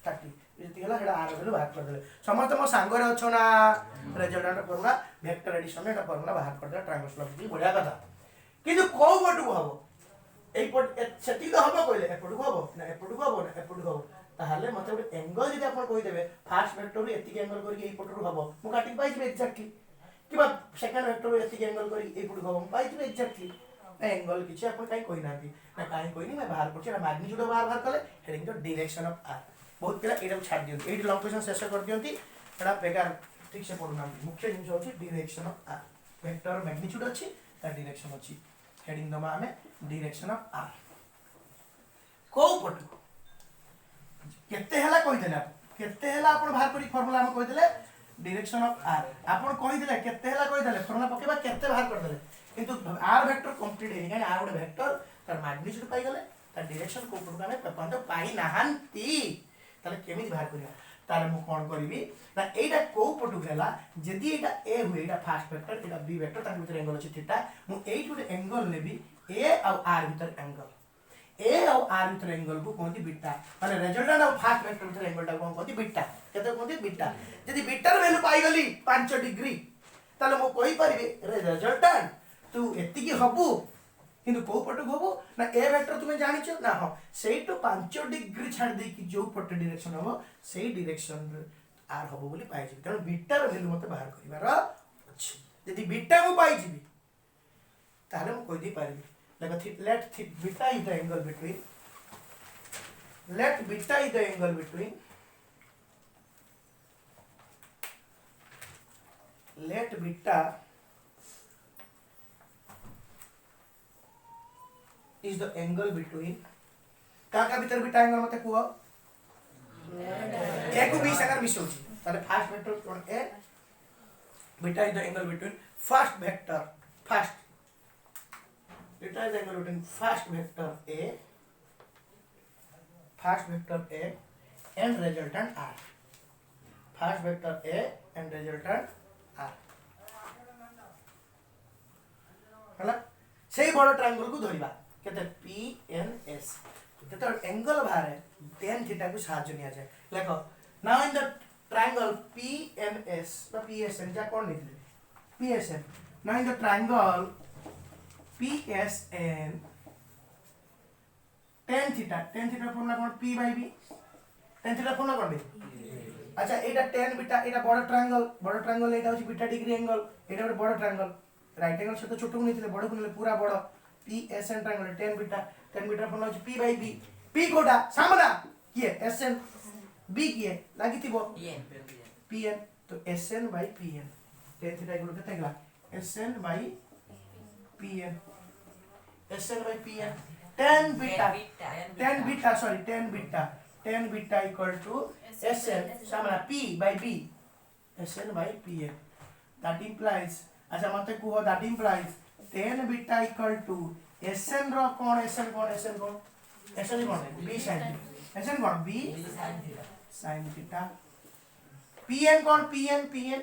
30 इति गेला हेडा r वैल्यू बाहर कर देले समस्त म सांग रे अछो ना रिजल्टेंट फॉर्मूला वेक्टर एडिशन एटा फॉर्मूला बाहर कर दे ट्रायंगल ऑफ दी बढ़िया कथा किंतु को पटु हबो एई पट सेति तो हबो कहले एपटु हबो ना एपटु हबो ना एपटु हबो ताहले मते गोटे एंगल जदि अपन कहि देबे फर्स्ट वेक्टर रे एति एंगल करी एई पटु हबो मु काटि पाइ जे एक्जेक्टली किबा सेकंड वेक्टर रे एति एंगल करी एई पटु हबो पाइ जे एक्जेक्टली एंगल किछ अपन काई कोइ नाती ना काई कोइ नहीं मैं बाहर करछि ना मैग्नीट्यूड बाहर कले heading the direction of r बहुत पिला एटा छाड़ दियौ एटी लॉन्ग क्वेश्चन शेष कर दियंती एटा बेकार ठीक से पढना मुख्य जिनिस होछि direction of r vector magnitude अछि ता डायरेक्शन अछि हेडिंग दमा हमें डायरेक्शन ऑफ r को पटु केते हला कहि देला केते हला आपण बाहर करी फार्मूला हम कहि देले डायरेक्शन ऑफ आर आपण कहि देले केते हला कहि देले फार्मूला पकेबा केते बाहर कर देले किंतु आर वेक्टर कंप्लीट हे कानी आर गोटे वेक्टर तार मैग्नीट्यूड पाई गले तार डायरेक्शन को पटु हमें पपंत पाई नाहंती ताले केमिति बाहर करिया तारे मु कोन करबी ना एटा को पटु गेला जदी एटा ए हुए एटा फर्स्ट वेक्टर एटा बी वेक्टर तार भीतर एंगल अछि थीटा मु एट गोटे एंगल लेबी ए और आर भीतर एंगल ए और आर भीतर एंगल को कोनती बीटा माने रिजल्टेंट और फर्स्ट वेक्टर भीतर एंगल टा कोन कोनती बीटा केते कोनती बीटा जदी बीटा र वैल्यू पाई गली 5 डिग्री ताले मु कहि परबी रिजल्टेंट तू एति की हबु किंतु को पट हबु ना ए वेक्टर तुमे जानि छ ना हो सेही तो 5 डिग्री छाड़ दे कि जो पट डायरेक्शन हो सेही डायरेक्शन आर हबु बोली पाई छी तण बीटा र वैल्यू मते बाहर करिवार अछि जदी बीटा मु पाई छी ताले मु कहि दी पारबी let beta is the angle between let beta is the angle between let beta is the angle between का भीतर बीटा एंगल मते कुह ए को बी संगर मिस होची ताले first vector cone A beta is the angle between first vector first beta is the angle between first vector A and resultant R first vector A and resultant R हला सेही बड़ triangle को धरिबा केते PNS केते angle बाहर है tan theta को साहाय्य निया जाए देखो now in the triangle PNS बा PSN जा कोन लिखले PSN now in the triangle PSN tan theta formula कोन P by B tan theta formula कोन बे अच्छा एटा tan बीटा एटा बड़ ट्रायंगल एटा होची बीटा डिग्री एंगल एटा बड़ बड़ ट्रायंगल राइट एंगल से तो छोटू नैतिले बड़ कुनले पूरा बड़ PSN triangle tan beta formula होची P by B P कोटा सामना किए SN B किए लागितिबो PN तो SN by PN tan theta equal केते गला SN by PN SN by PN tan beta equal to SN samana P by B SN by PN that implies अच्छा मते कुहो that implies tan beta equal to SN row cone SN cone B sin SN cone B sin theta PN cone PN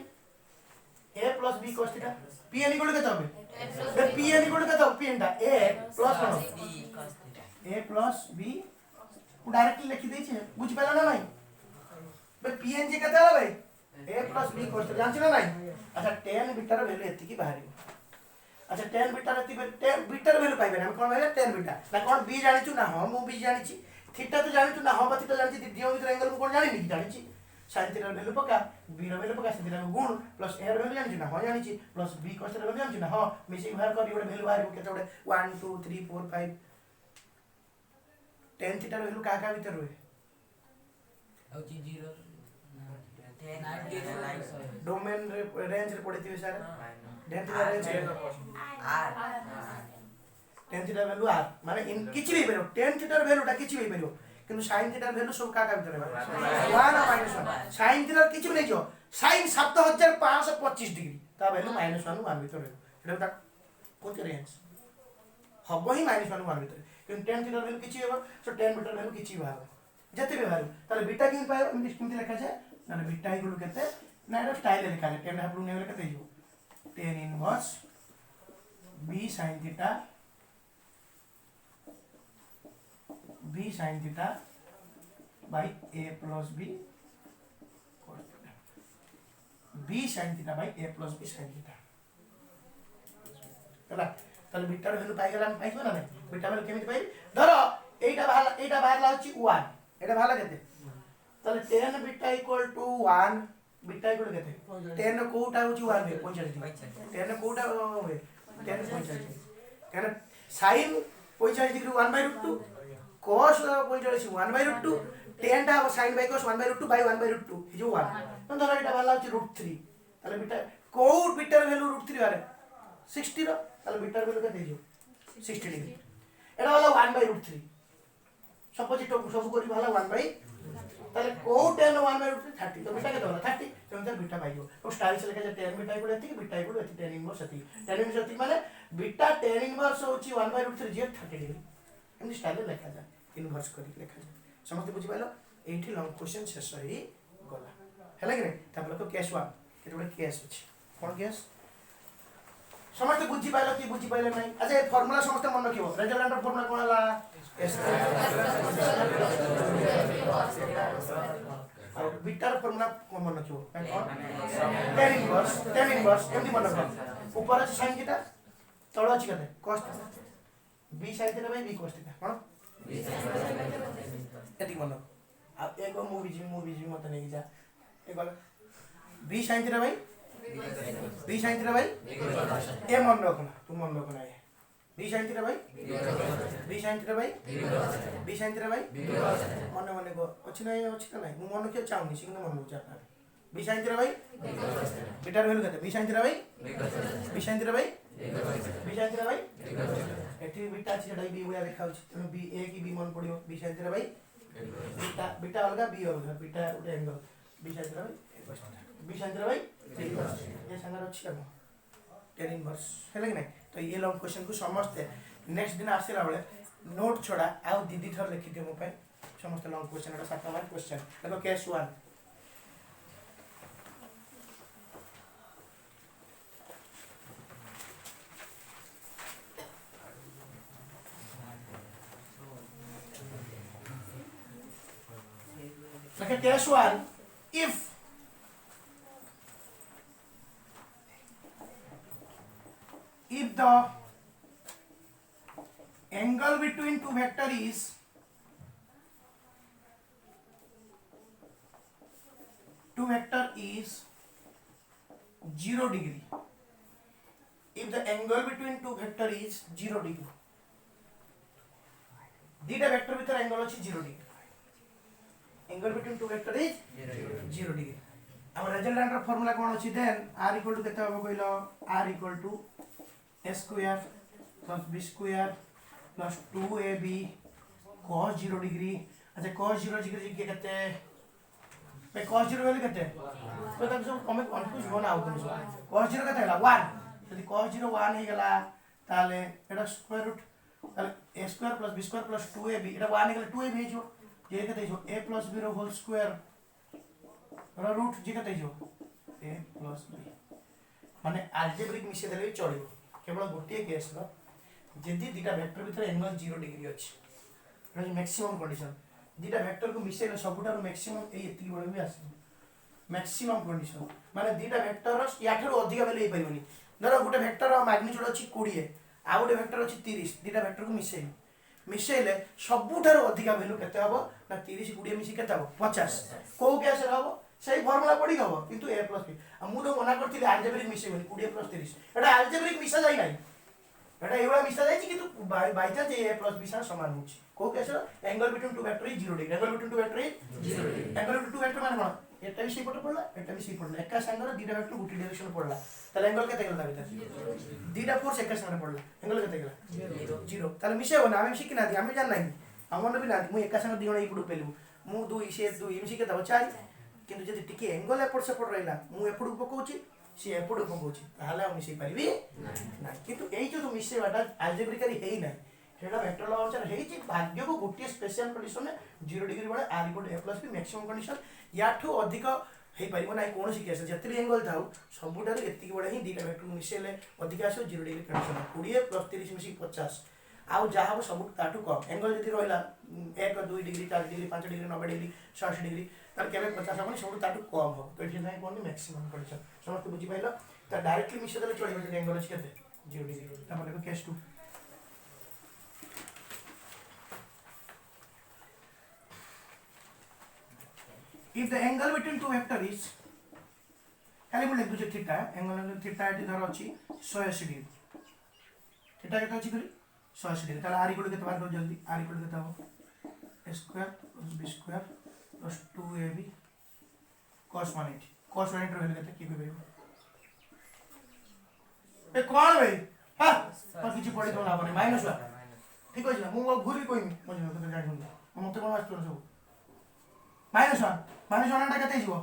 A plus B cos theta PN equal to केते होबे PN equal to केते हो PN टा A plus cone A plus B को directly लिखि दै छै बुझ पेला ना नहीं बे PN जे केते होला भाई A plus B cos theta जान छी ना नहीं अच्छा tan बीटा रो वैल्यू एति की बाहरी अच्छा tan बीटा रो tan बीटा रो वैल्यू पाइबे हम कोन भाई tan बीटा ना कोन B जानि छु ना हम B जानि छी थीटा तो जानि छु ना हम थीटा जानि छी दियो भीतर एंगल को कोन जानि नी जानि छी sin थीटा रो वैल्यू पका B रो वैल्यू पका sin थीटा रो गुण प्लस A रो वैल्यू जानि छु ना हो जानि छी प्लस B cos थीटा रो वैल्यू जानि छु ना हो मिसिंग बाहर कर योडे वैल्यू बाहर केते ओडे 1 2 3 4 5 tan थीटा रो वैल्यू का भीतर रोए औची 0 डोमेन रेंज रे पड़िथिबे sir tan theta range R tan theta value r माने इन किछि भी पेरो tan थीटा रो वैल्यू टा किछि भी पेरो किंतु sin थीटा वैल्यू सब का भीतर है 1 और -1 sin थीटा किछि भी नै जो sin 7525 डिग्री ता वैल्यू -1 1 भीतर है एटा कोन रेंज हबो ही -1 1 भीतर किंतु tan थीटा वैल्यू किछि हेबो सो tan बीटा वैल्यू किछि बाहर जते भी बाहर ताले बीटा किन पाए किमति लिखा जाय ना बीटा इक्वल केते ना एटा स्टाइल लिखा जाय tan हाफ ने केते जो tan inverse b sin theta b sin theta by a plus b cos theta b sin theta by a plus b sin theta ହେଲା ताले बीटा रो वैल्यू पाई गेला हम पाइबो ना नहीं बीटा वैल्यू केमिति पाइ धरो एटा बाहर लाउची 1 एटा बाहर केते ताले tan beta equal to 1 beta equal केते tan रो कोटा होची 1 बे 45 tan रो कोटा होवे tan 45 tan sin 45 degree 1/√2 cos 45 1/√2 tan टा sin by cos 1/√2 by 1/√2 हे जो 1 तो धरो एटा वाला होची √3 ताले बीटा को बीटा रो वैल्यू √3 बारे 60 रो ताले बीटा रो वैल्यू केते जो 60 डिग्री एटा वाला 1/√3 सपोज तो सब करी वाला 1/√3 তাহলে কো 10 1/√3 30 তো বিটা কেতে হলো 30 তেমন তার বিটা পাইছো তো স্টাইল से লেখা যায় 10 বিটা ইকুয়াল এতি বিটা ইকুয়াল এতি 10 ইনভার্স এতি 10 ইনভার্স এতি মানে বিটা 10 ইনভার্স হচ্ছে 1/√3 যে 30 ডিগ্রি এমনি স্টাইলে লেখা যায় ইনভার্স করি লেখা যায় समझते বুঝি পাইলো এইটি লং কোশ্চেন শেষ হই গলা হেলা কি নাই তারপরে তো কেস 1 এটা ଗୋଟେ কেস আছে কোন কেস समस्त बुझी पाइलो कि बुझी पाइले नहीं अच्छा ये फार्मूला समस्त मन रखियो रेजल्टेंट फार्मूला कोन हला एस और बीटा फार्मूला कोन मन रखियो tan इनवर्स एमडी मन रखो ऊपर আছে sin थीटा तळ আছে कते cos b sin theta by b cos theta कोन एति मन अब एगो मूवी जी मत नहीं जा एगो b sin theta by b sin theta by A मन रखना तुम मन रखना है b sin theta by b sin theta by b sin theta by मन मन को अछि ना नहीं मु मन के चाहनी सिंह मन हो जाता b sin theta by beta value कते b sin theta by b sin theta by b sin theta bye एठी बीटा अछि सेटा b उया देखा अछि तुम b a की b मन पड़ियो b sin theta by beta अलगा b अलगा बीटा उटे angle b sin theta by b sin theta by ये संगर अछि हम tan इनवर्स हेले कि नहीं तो ये लॉन्ग क्वेश्चन को समझते नेक्स्ट दिन आसीला बेले नोट छोड़ा आ दीदी थर लिखि दियो मो पे समस्त लॉन्ग क्वेश्चन एटा 7 नंबर क्वेश्चन देखो केस 1 देखो case 1 if the angle between two vector is two vector is 0 degree if the angle between two vector is 0 degree theta vector भीतर एंगल अछि 0 degree angle between two vector is 0 degree अब resultant रा formula कोन अछि then r equal to केते होबो कहिलो r equal to a square plus b square plus 2ab cos 0 degree अच्छा cos 0 डिग्री के केते पे cos 0 वैल्यू केते तो तब सब कमे कंफ्यूज होना आउ तुम सब cos 0 केते हला 1 यदि cos 0 1 हे गेला ताले एटा स्क्वायर रूट ताले a square plus b square plus 2ab एटा 1 हे गेला 2ab हे जो ये केते जो a plus b रो होल स्क्वायर रो रूट जे केते जो a plus b माने अलजेब्रिक मिसे देले चलिबो केवल गोटे केस रो जदि दीटा वेक्टर भीतर एंगल 0 डिग्री अछि एटा मैक्सिमम कंडीशन दीटा वेक्टर को मिसेले सबुटारो मैक्सिमम ए एति बळे भी आसे मैक्सिमम कंडीशन माने दीटा वेक्टर रो याठरो अधिक वैल्यू हे परिबनी धरो गोटे वेक्टर रो मैग्नीट्यूड अछि 20 आ गोटे वेक्टर अछि 30 दीटा वेक्टर को मिसेले सबुटारो अधिक वैल्यू केते हबो ना 30 20 मिसी केते हबो 50 को केस हबो सही फार्मूला पड़ी गबो किंतु a plus b मु तो मना करथिले अलजेब्रिक मिसेबनी 20 plus 30 एटा अलजेब्रिक मिसा जाई नाही एटा एवला मिसा जाई किंतु by chance a plus b सा समान होची को case angle between two vector is 0 degree angle between two vector is 0 degree angle between two vector माने कोन एटा भी सी पट पड़ला एटा भी सी पड़ला एका संगर दीटा वेक्टर गुटी डायरेक्शन पड़ला ताले एंगल केते गेला भीतर दीटा फोर्स एका संगर पड़ला एंगल केते गेला 0 ताले मिसे हो ना हम सिकी ना हम जान नाही हमन भी ना मु एका संगर दिगण इपडु पेलु मु 2 से 2 मिसी के दबो 4 किंतु जदि टिके एंगल एपट सेपट रहिला मु एपडु पकोची सी एपडु पकोची ताले हम मिसे परिबी ना किंतु एई जो मिसेबाटा अलजेब्रिकली हेई ना हेडा वेक्टर लॉ अनुसार हेई जे भाग्य को गोटे स्पेशल कंडीशन में 0 डिग्री बळे r equal to a plus b maximum condition याठो अधिक हेई परिबो ना कोनोसी केस जति एंगल थाउ सबुटार एति बळे ही दीटा वेक्टर मिसेले अधिक आसो 0 डिग्री कंडीशन 20 प्लस 30 मिसी 50 आउ जहाँ सब ताठू कम एंगल जदि रहिला 1 2 degree 4 degree 5 degree 90 degree 60 degree तार केबे 50 हमनी सब ताठू कम हो तो एठी नाही कोन मैक्सिमम कंडीशन समस्त बुझी पाइलो त डायरेक्टली मिसे देले चलिबो जे एंगल अछि केते 0 डिग्री त देखो case 2 if the angle between two vector is खाली मु लिख दु थीटा एंगल थीटा एठी धर अछि 180 डिग्री थीटा केते अछि करी 180 डिग्री ताला r इक्वल केते बार कर जल्दी r इक्वल केते हो a square plus b square plus 2ab cos 180 रहले केते की कहबे ए कोन भाई हां पर किछि पढि दो ना बने माइनस वा ठीक अछि ना मु भूल कोइमी मजे तो जानि हम मते कोन आस्तो सब -1 टा केते हिजो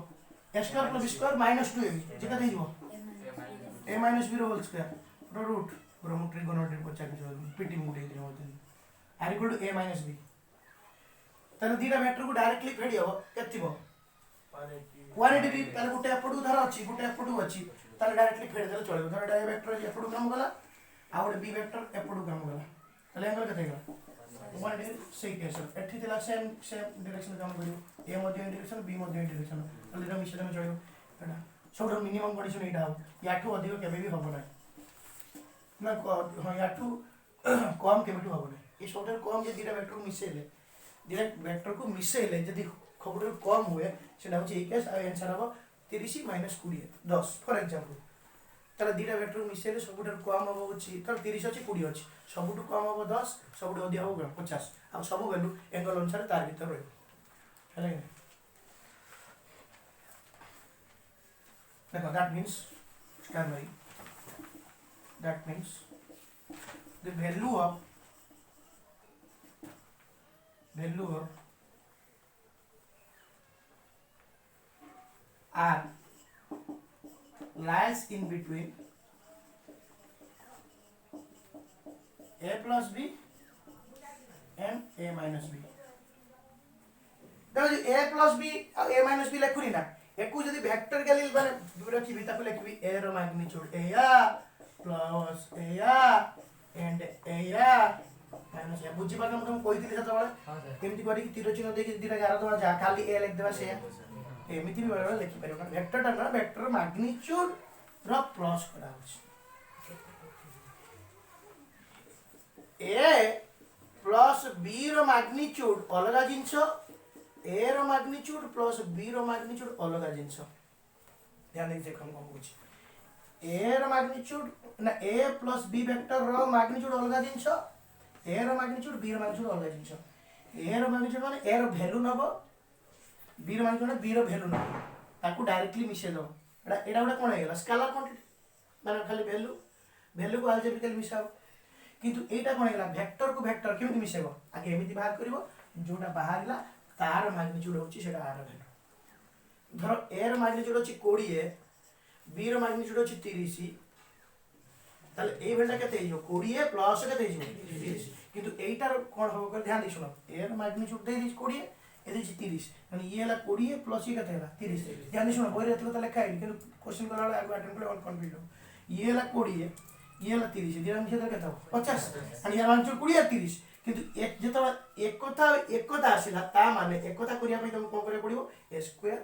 a square plus b square minus 2ab जे केते हिजो a माइनस b रो होल स्क्वायर रो रूट ब्रह्म ट्रिगोनोमेट्री को चेक जो पीटी मुडे दिन होते R equal to a minus b तने दीटा वेक्टर को डायरेक्टली फेडी हो केतिबो 180 डिग्री तने गुटे एपडू धर अछि गुटे एपडू अछि तने डायरेक्टली फेड देले चलेबो धर डाय वेक्टर एपडू काम गला आ गुटे b वेक्टर एपडू काम गला तले एंगल केते गला 1 डिग्री सही केस एठी तिला सेम डायरेक्शन काम करियो a मध्ये डायरेक्शन b मध्ये डायरेक्शन तले रा मिश्रण में चलियो एटा सबरो मिनिमम कंडीशन एटा हो याठू अधिक केबे भी हबो ना ना हां याठू कम केबे हबो ना ये सबरो कम जे दीटा वेक्टर को मिसेले दीटा वेक्टर को मिसेले जदी खबर कम हुए सेटा होची ए केस आंसर हबो 30 माइनस 20 10 फॉर एग्जांपल ताला दीटा वेक्टर मिसेले सबुटर कम हबो होची तर 30 अछि 20 अछि सबुटु कम हबो 10 सबुटु अधिक हबो 50 आ सब वैल्यू एंगल अनुसार तार भीतर रहै हैला देखो that means that means the value of R lies in between a plus b and a minus b देखो a plus b और a minus b लिखुनी ना एकु जदी वेक्टर के लिए माने रखिबी ताको लिखबी a रो magnitude a plus a and a minus a बुझी पारम तुम कोइ दिले सतबळे केमति करी तीर चिन्ह देखि दिरा गार दवा जा खाली a लिख देबा से एमिति भी बड़ा लिखि परियो ना वेक्टर टा ना वेक्टर मैग्नीट्यूड रो प्लस करा होछ a प्लस b रो मैग्नीट्यूड अलगा जिंस a रो मैग्नीट्यूड प्लस b रो मैग्नीट्यूड अलगा जिंस ध्यान दे देखम कोन होछ a रो मैग्नीट्यूड ना a प्लस b वेक्टर रो मैग्नीट्यूड अलगा जिंस a रो मैग्नीट्यूड b रो मैग्नीट्यूड अलगा जिंस a रो मैग्नीट्यूड माने a रो वैल्यू नबो b रो मैग्नीट्यूड b रो वैल्यू नबो ताकू डायरेक्टली मिसे दो एडा उडा कोन हेला स्केलर क्वांटिटी माने खाली वैल्यू को अलजेब्रिकली मिसाओ किंतु एटा कोन हेला वेक्टर को वेक्टर केमि मिसेबो आगे एमिति बाहर करिवो जोटा बाहरला तार मैग्नीट्यूड होची सेटा आर वैल्यू धरो a रो मैग्नीट्यूड होची 20 b रो मैग्नीट्यूड होची 30 ताले ए वैल्यू केते हिजो 20 प्लस केते हिजो 30 किंतु एटार कोन होबो कर ध्यान दे सुनो a रो मैग्नीट्यूड दे दिस 20 ए दिस 30 माने ये ला 20 प्लस ये केते हला 30 ध्यान दे सुनो बोरे एतलो त लिखा है किंतु क्वेश्चन करा वाला आगु अटेम्प्ट ऑन कंप्लीट ये ला 20 ये ला 30 दिरा मिसे केते 50 आणि या मानचो 20 30 किंतु एक जेता एक कथा आसिला ता माने एक कथा करिया पई तुम कोन करे पड़िबो a square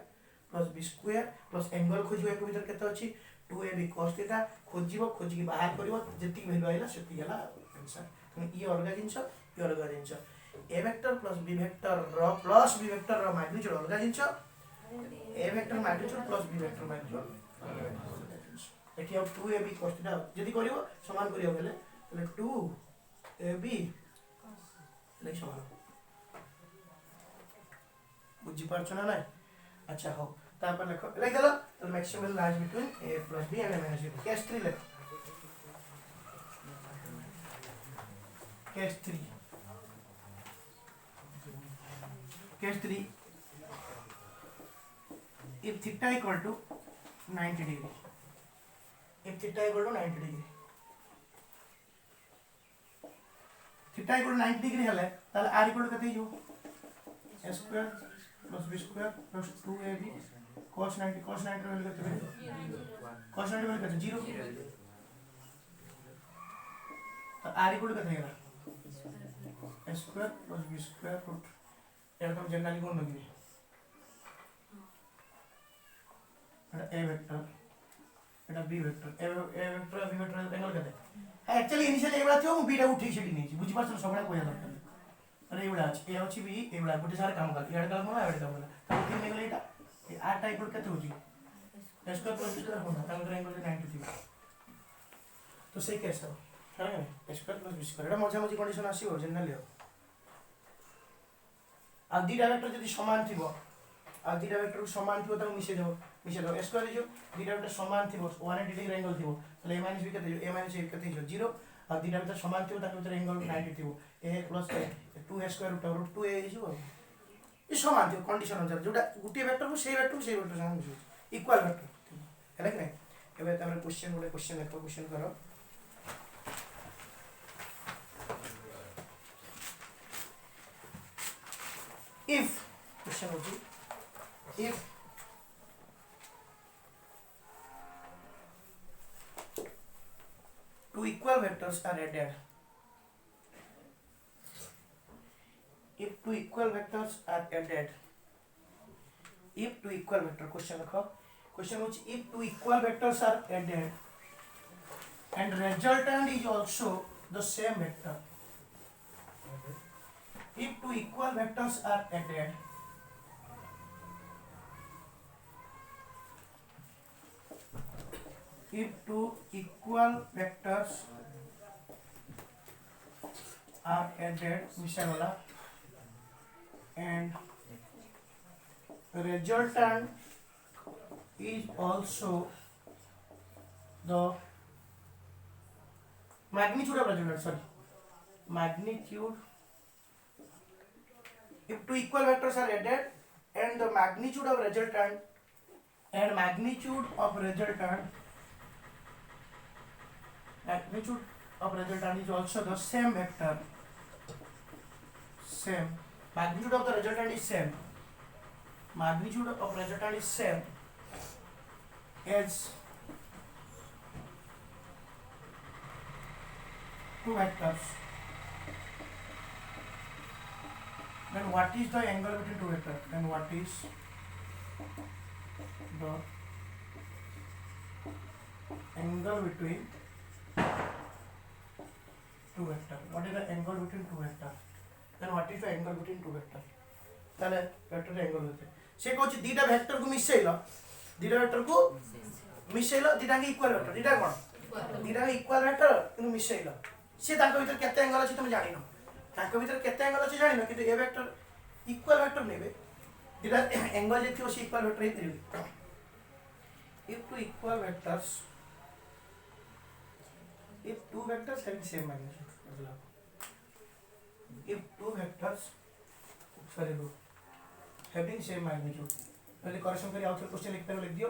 plus b square plus angle खोजिबो एक भीतर केते अछि 2ab cos थीटा खोजिबो खोजि के बाहर करिवो जति वैल्यू आइला सेति हला आंसर तुम ये अलगा जिंस ये अलगा जिंस a vector plus b vector रो प्लस b वेक्टर रो मैग्नीट्यूड अलगा जिंस a vector magnitude plus b vector magnitude एठी अब 2ab cos थीटा जति करिवो समान करियो गेले तले 2ab ले समान बुझी पारछ ना नाही अच्छा हो तापर लिखो लिख देलो तो maximum lies between a plus b and a minus b case 3 लिखो case 3 if theta equal to 90 degree if theta equal to 90 degree थीटा इक्वल 90 डिग्री हले ताले r इक्वल कते जो a square plus b square plus 2ab cos 90 रो value कते cos 90 value कते 0 तो r इक्वल कते हेला a square plus b square root एकदम जनरली कोन लगी एटा a वेक्टर एटा b vector a vector b vector angle कते एक्चुअली इनिशियली एबडा थियो बीटा उठी छडी नै बुझि पाछन सबडा कोया दरकार अरे एबडा अछि ए अछि बी एबडा गोटे सारे काम कर एडा काम ना एबडा काम तो तीन angle Etah A R type केते होची s square plus b square होना तांगर एंगल 90 थी तो सही कैसे है s square plus b square एडा मजा मजी कंडीशन आसीबो जनरली हो आ दी डायरेक्टर जदी समान थिबो आ दी डायरेक्टर समान थिबो त मिसे दो s स्क्वायर जो दी डायरेक्टर समान थिबो 180 डिग्री एंगल थिबो तले a - b कते जो a - a कते जो 0 आ दी डायरेक्टर समान थिबो त भीतर एंगल 90 थिबो a + a 2a square root 2a जो ये समान थी कंडीशन अनुसार जोटा गोटे वेक्टर को से वेक्टर समान मिसुची इक्वल वेक्टर है कि नहीं एबे तमरे क्वेश्चन गोटे क्वेश्चन देखो क्वेश्चन करो if question होची if two equal vectors are added if two equal vectors are added if two equal vector question देखो question होची if two equal vectors are added and resultant is also the same vector if two equal vectors are added if two equal vectors are added मिसाला and resultant is also the magnitude of resultant magnitude if two equal vectors are added and the magnitude of resultant is also the same vector same magnitude of the resultant is same as two vectors then what is the angle between two vectors then what is the angle between two vectors what is the angle between two vectors then what is the angle between two vectors তাহলে vector angle হচ্ছে সে কইছে দুইটা vector কো মিশাইলো দুইটা equal vector এটা কোন দুইটা equal vector কিন্তু মিশাইলো সে তাଙ୍କ ভিতর কেতে অ্যাঙ্গেল আছে তুমি জানি না তাଙ୍କ ভিতর কেতে অ্যাঙ্গেল আছে জানি না কিন্তু এ ভেক্টর ইকুয়াল ভেক্টর নেবে দুইটা অ্যাঙ্গেল যেতে সে ইকুয়াল ভেক্টর হে পারিবে if two equal vectors having same magnitude if two vectors having same magnitude पहले करेक्शन करी आउट क्वेश्चन लिख दियो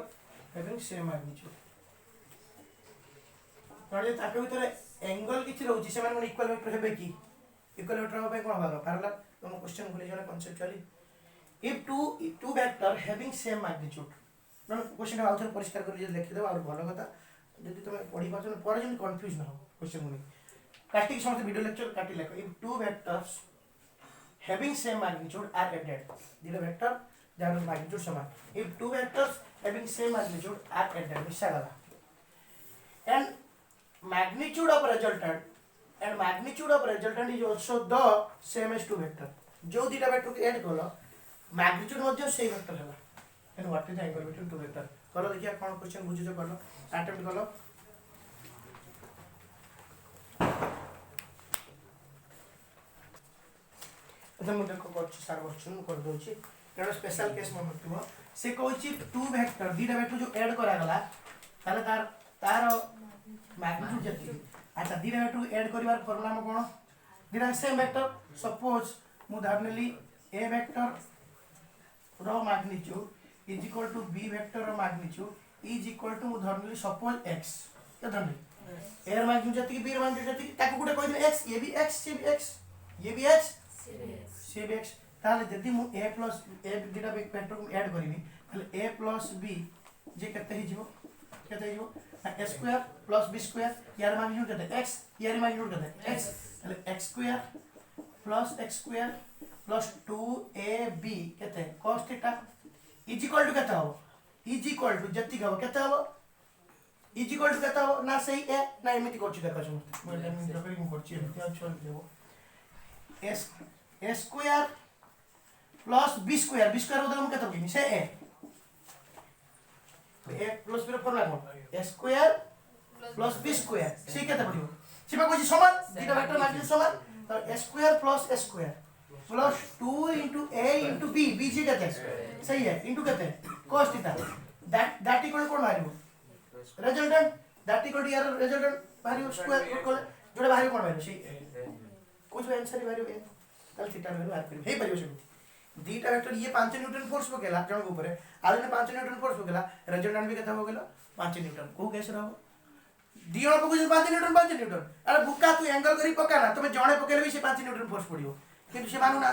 having same magnitude ताले ताके भीतर एंगल किछि रहउची से माने इक्वल वेक्टर हेबे की इक्वल वेक्टर होबे कोन भाग पैरेलल तुम क्वेश्चन भूली जाने conceptually if two vector having same magnitude नन क्वेश्चन आउट परिष्कार कर लिख दो और भलो कथा यदि तुम पढी पाछन पर जन कंफ्यूज न हो क्वेश्चन मुनी काटी समस्त वीडियो लेक्चर काटी लेखो if two vectors having same magnitude are added दिले वेक्टर जार magnitude समान if two vectors having same magnitude are added मिसा गला and magnitude of resultant is also the same as two vector जो दिला vector को add कलो magnitude मध्य same vector होला and what is the angle between two vector करो देखिए कौन क्वेश्चन बुझियो करो अटेम्प्ट करो अच्छा मुझे को करछि सार क्वेश्चन कर दोछि एटा स्पेशल केस मन होतबो से कहछि टू वेक्टर दीटा वेक्टर जो ऐड करा गला ताले तार मैग्नीट्यूड जति अच्छा दीटा वेक्टर ऐड करिवार फॉर्मूला में कोन दीटा सेम वेक्टर सपोज मु धारनेली ए वेक्टर रो magnitude is equal to b vector रो मैग्नीट्यूड is equal to मु धारनेली सपोज x के धरने ए रो मैग्नीट्यूड जति b रो मैग्नीट्यूड जति ताको गुटे कहि दे x ये भी x ये भी x ये भी x से भी x ताले जदि मु a plus a दिटा वेक्टर को ऐड करिवि ताले a plus b जे केते हि जीवो a square plus b square यार मैग्नीट्यूड केते x यार मैग्नीट्यूड केते x ताले x स्क्वायर plus 2ab केते cos theta is equal to केते हो is equal to जति गव केते हो is equal to केते हो ना सही ए ना एमिति करछि देखा छ मु एटा मु डबलिंग करछि एमिति आ छोड़ देबो a square plus b square बदल हम केते होई से a plus b रो फॉर्मूला कोन a square plus b square से केते पड़ियो सिबा कोछि समान दिटा वेक्टर मैग्नीट्यूड समान तो a square plus plus 2 into a into b b जी केते सही है into केते cos theta that equal cone Mario resultant that equal to यार रिजल्टेंट मारियो स्क्वायर जोडे बाहर कोन मारियो से कुछ आंसर मारियो ए कल थीटा वैल्यू बाहर करियो हे परियो से दीटा वेक्टर ये 5 न्यूटन फोर्स पकेला जण के ऊपर आले ने 5 न्यूटन फोर्स पकेला रिजल्टेंट भी केता हो गेलो 5 न्यूटन को कैसे रहबो दियो पको 5 न्यूटन अरे बुक्का तू एंगल करी पका ना तमे जणे पकेले भी से 5 न्यूटन फोर्स पड़ियो किंतु से मानु ना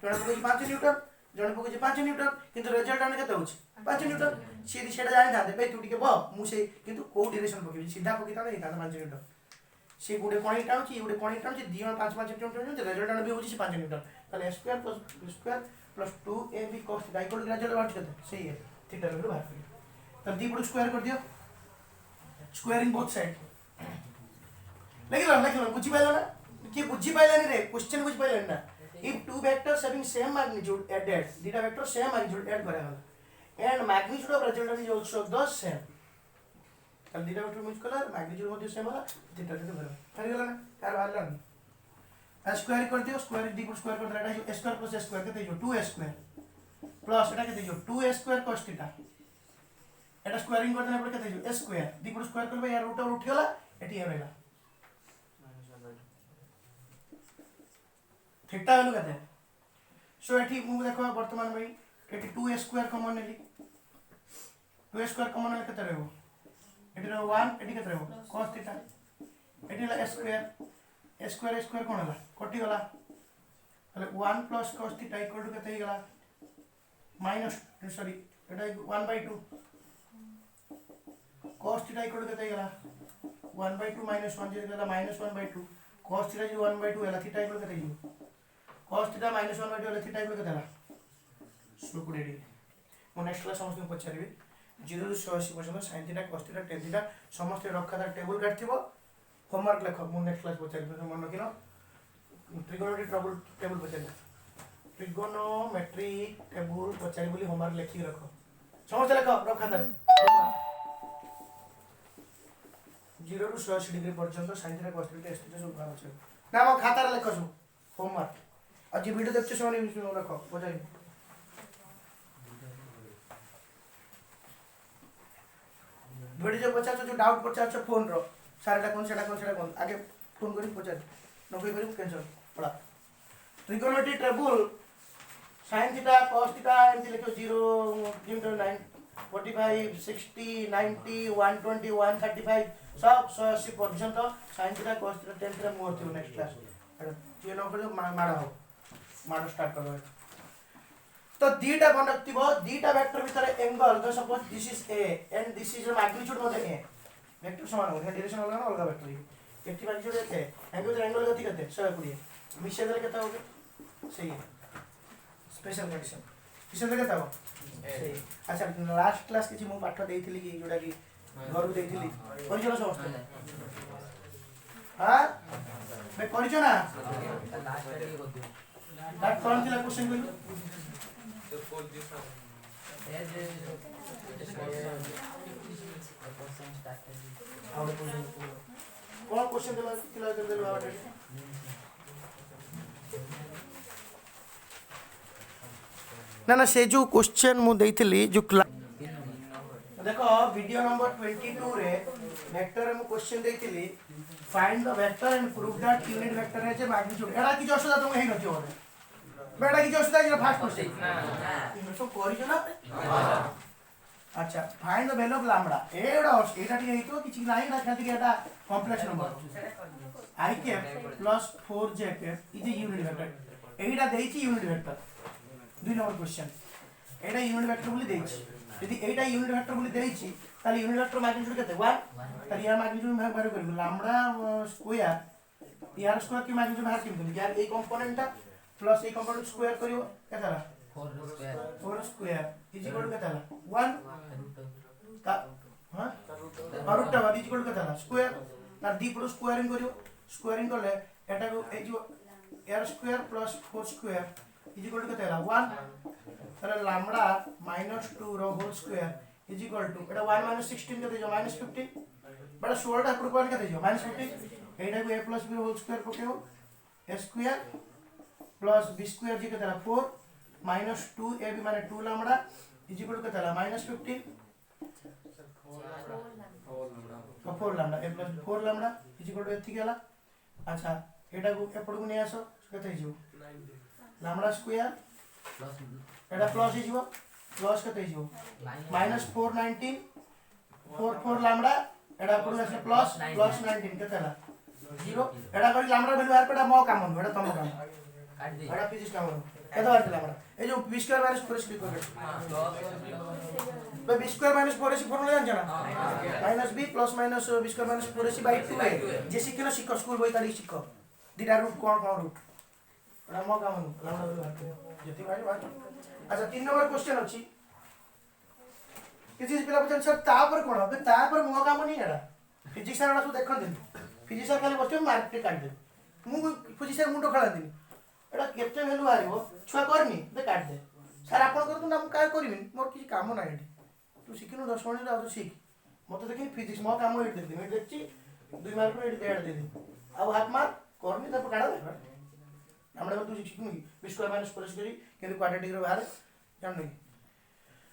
जणे पको 5 न्यूटन जणे पको 5 न्यूटन किंतु रिजल्टेंट केता होछ 5 न्यूटन सीधी सेटा जानि थाते बे तू टिके ब मु से किंतु को डायरेक्शन पकेबी सीधा पकेता नहीं था 5 न्यूटन से गुडे कोणी टाउची गुडे कोणी टाउची दियो 5 न्यूटन रिजल्टेंट भी होछ 5 न्यूटन ताले square plus b square plus 2ab cos theta equal graduate बात करते सही है थीटा वैल्यू बाहर कर तब दी पुट स्क्वायर कर दियो स्क्वायरिंग बोथ साइड लिख लो बुझी पाइलो ना कि बुझी पाइलानी रे क्वेश्चन बुझी पाइलानी ना if two vectors having same magnitude added theta vector same magnitude add करा होला and magnitude of resultant is also the same तब theta vector यूज कला magnitude मध्ये सेम होला theta के बराबर कर गेला ना कार बाहर ला स्क्वायर कर दियो स्क्वायर दी पुट स्क्वायर कर देला a square plus a square केते जो 2a स्क्वायर प्लस एटा केते जो 2a स्क्वायर cos थीटा एटा स्क्वायरिंग कर देला पर केते जो a square the put square करबे यार रूट ओवर उठी होला एटी ए रहला थीटा वैल्यू केते सो एठी मु देखो वर्तमान में एठी 2a स्क्वायर कॉमन नेली 2a स्क्वायर कॉमन नेले केते रहबो एठी रहबो 1 एठी केते रहबो cos थीटा एठी ला a स्क्वायर कोन होला कटि गला ताले 1 plus cos theta equal to केते गला minus sorry Etah 1/2 cos theta equal to केते गला 1/2 माइनस 1 जे गला माइनस 1/2 cos थीटा जो 1/2 होला थीटा इक्वल केते जो cos थीटा माइनस 1/2 होला थीटा इक्वल केते होला स्लो कोडे डी मो नेक्स्ट क्लास समस्त पचारिबे 0 ରୁ 180 पर्यंत sin theta cos theta tan theta समस्त रखा टेबल काटथिबो होमवर्क लेख मु नेक्स्ट क्लास पचारिबे मन किनो ट्रिगोनोमेट्री टेबल पचारिबे ट्रिगोनोमेट्री टेबल पचारि बोली होमवर्क लेखि रखो समस्त लेख रखा 0 ରୁ 180 डिग्री पर्यंत sin theta cos theta s theta सब बार अछि ना हम खाता रे लेखसु होमवर्क आज वीडियो देखछो सोनी रखो पचारि वीडियो जो पचार जो डाउट पचार फोन रो सारेटा कोन आगे फोन करी पचार नकई करी कैंसिल पड़ा trigonometry table sin theta cos theta एमती लिखो 0 किम 9 45 60 90 120 135 सब 180 पर्यंत sin theta cos theta tan theta more थियो नेक्स्ट क्लास ये न कर माडो स्टार्ट कर तो दीटा बनथिबो दीटा वेक्टर भीतर एंगल तो suppose this is a and this is magnitude मते a वेक्टर समान हो डायरेक्शन अलग ना अलग वेक्टर एटी मैग्नीट्यूड एते एंगल गति केते 120 मिसे देले केता होगे सही है स्पेशल कंडीशन मिसे देले केता हो सही अच्छा लास्ट क्लास किछि मु पाठ देइथिली कि जोडा कि घर देइथिली परिचय समस्त हां मैं परिचय ना लास्ट कौन थिला क्वेश्चन बोल कौन क्वेश्चन दिला ना से जो क्वेश्चन मु देइथिली जो देखो वीडियो नंबर 22 रे वेक्टर में क्वेश्चन देइथिली find the vector and prove that unit vector है जे मैग्नीट्यूड एड़ा की जोसदा तुम हेइ नथियो बेटा की जोसदा जे फास्ट क्वेश्चन तो करियो ना अच्छा find the value of lambda एड़ा एटा टी हेइतो किछि नाही ना खाती के एटा कॉम्प्लेक्स नंबर आई के प्लस 4j के is unit vector Etah देइछि unit vector 2 number question Etah unit vector बोली देइछि यदि एटा यूनिट वेक्टर बोली देइछि ताले यूनिट वेक्टर मैग्नीट्यूड केते 1 ताले यार मैग्नीट्यूड भाग बारे करिबो लैम्बडा स्क्वायर यार स्क्वायर की मैग्नीट्यूड बाहर किम यार ए कंपोनेंट प्लस ए कंपोनेंट स्क्वायर करियो केताला 4 स्क्वायर इज इक्वल टू केताला 1 ता हां root over is equal to केताला स्क्वायर तार दी पुरो स्क्वायरिंग करियो स्क्वायरिंग करले एटा को ए जो यार square plus 4 square is equal to केताला 1 ताले लैम्बडा -2 रो whole square is equal to एटा 1 -16 केते जो -15 बड़ा 16 टा प्रूफ केते जो -15 एटा को a + b होल स्क्वायर पकेओ a square plus b square जी केते 4 -2ab माने 2 लैम्बडा इज इक्वल टू केते -15 4 lambda a + 4 lambda is equal to एथि गेला अच्छा एटा को एपड़ को नै आसो केते जो lambda square plus iota plus हिजिवो plus केते हिजिवो माइनस 419 44 लैम्डा एटा पुरो आसे प्लस 19 केते हला 0 एटा करी लैम्डा वैल्यू बाहर पेटा मो काम एटा तम काम काट दे एटा फिजिक्स काम केते बार लैम्डा ए जो b स्क्वायर माइनस 4 स्क्वायर बे b square minus 4 ac formula जान जाना minus b plus minus b square minus 4 ac by 2 है जे सिखिनो सिख स्कूल बोई तारी सिख दिटा रूट कोन रूट एटा मो काम लैम्डा वैल्यू बाहर जति भाई बात अच्छा 3 नंबर क्वेश्चन अछि किसी पिला पचन सर तापर कोन হবে तापर मो काम नहीं एडा फिजिक्स वाला सब देखन दिन फिजिक्स खाली बच्चे मार्क के काट दे मु फिजिक्स मुंडो खळा दिन एडा केते वैल्यू आरिबो छुआ करनी दे काट दे सर आपण करतु ना काय करबिन मोर किसी काम नाही एडी तू सिखिनु 10 मिनिट आ सीख मते देखि फिजिक्स मो काम एडी दे दे देखछि 2 मार्क रो एडी दे दे अब हाथ मार करनी त काढा दे हमरा तू सिखिनु b स्क्वायर माइनस 4 करी केते क्वाड्रेटिक रो बाहर जान नहीं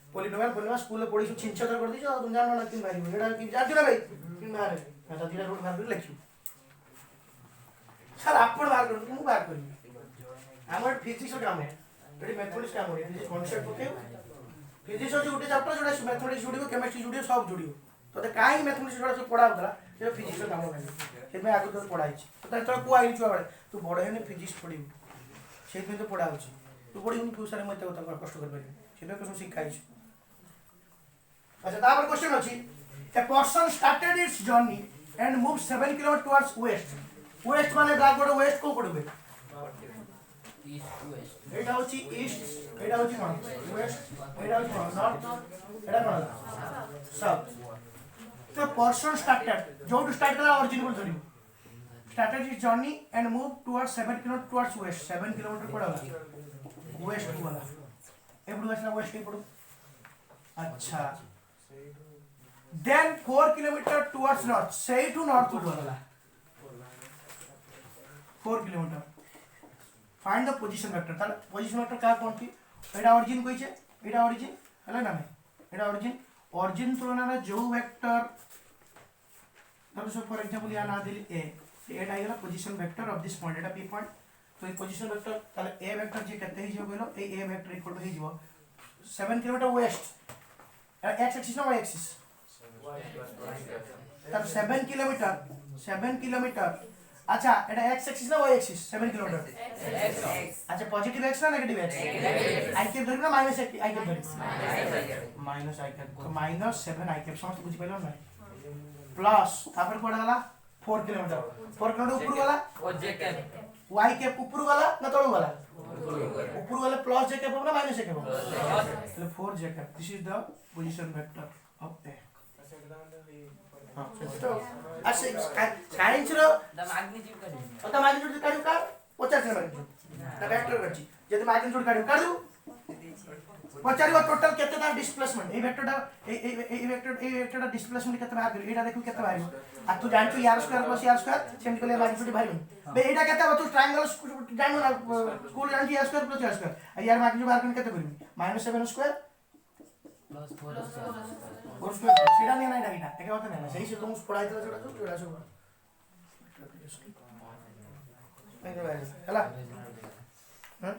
पॉलिनोमियल स्कूल में पढ़ी छिंछतर कर दी तुम जान ना किन भाई एडा कि जान ना भाई किन बाहर मैं तो दिना रोड बाहर लिखियो सर आपण बाहर कर तुम बाहर करी हमर फिजिक्स रो काम है एडी मैथमेटिक्स काम है फिजिक्स कांसेप्ट पके फिजिक्स जो उठे चैप्टर जोडा मैथमेटिक्स जुड़ियो केमिस्ट्री जुड़ियो सब जुड़ियो तो काई मैथमेटिक्स जोडा सब पढ़ा होतला ये फिजिक्स रो काम है से मैं आगु तो पढ़ाई छी तो को आई छुआ बड़े तू बड़े हेने फिजिक्स पढ़ियो से तो पढ़ा होची तू पढ़ियो फ्यूचर में तो कष्ट कर पारी से तो सिखाई छी अच्छा तापर क्वेश्चन अछि a person started its journey and move 7 kilometre towards west west माने ब्लैकबोर्ड वेस्ट को पड़बे ईस्ट वेस्ट एटा होची ईस्ट एटा होची कोन वेस्ट एटा होची कोन नॉर्थ एटा कोन साउथ तो पर्सन स्टार्टेड जो टू स्टार्ट कला ओरिजिन को धरियो started its journey and move towards 7 kilometre towards west 7 kilometre पड़ला वेस्ट को वाला एबडू असला वेस्ट के पड़ो अच्छा then 4 kilometer towards north say to north को बोला 4 kilometer find the position vector तार position vector का कोन थी एटा origin कोइ छे एटा origin हला ना एटा origin तुलना में जो वेक्टर तब सो फॉर एग्जांपल या ना दिली a Etah Ayla position vector of this point Etah p point तो ये position vector ताले a vector जे कते ही जो बोलो a vector इक्वल टू ही जो 7 किलोमीटर वेस्ट x एक्सिस ना y एक्सिस तब 7 किलोमीटर अच्छा एटा x एक्सिस ना y एक्सिस 7 किलोमीटर अच्छा पॉजिटिव x ना नेगेटिव x i के धरि ना माइनस i के धरि माइनस i के तो माइनस 7 i के समझ बुझि पाइलो ना प्लस तापर कोडा वाला 4 किलोमीटर ऊपर वाला ओ जे कैप y के ऊपर वाला ना तळु वाला ऊपर वाला प्लस जे कैप ना माइनस जे कैप तो 4 जे cap this is the position vector of a science रो द मैग्नीट्यूड करी ओता मैग्नीट्यूड काढू का 50 से मैग्नीट्यूड द वेक्टर करछि जदि मैग्नीट्यूड काढू पचारिबो टोटल केते ता डिस्प्लेसमेंट ए वेक्टर डिस्प्लेसमेंट केते बाहर एटा देखु केते बाहर आ तू जानछु यार स्क्वायर प्लस यार स्क्वायर सेम कले मैग्नीट्यूड बाहर बे एटा केते तू ट्रायंगल जानू स्कूल जानछि यार स्क्वायर प्लस यार स्क्वायर यार मैग्नीट्यूड बाहर करन केते करबी -7 स्क्वायर प्लस 4 स्क्वायर और स्क्वायर सीधा नहीं ना डाइटा एके बात नहीं सही से तुम पढ़ाई तो जोड़ा सब नहीं तो हला हां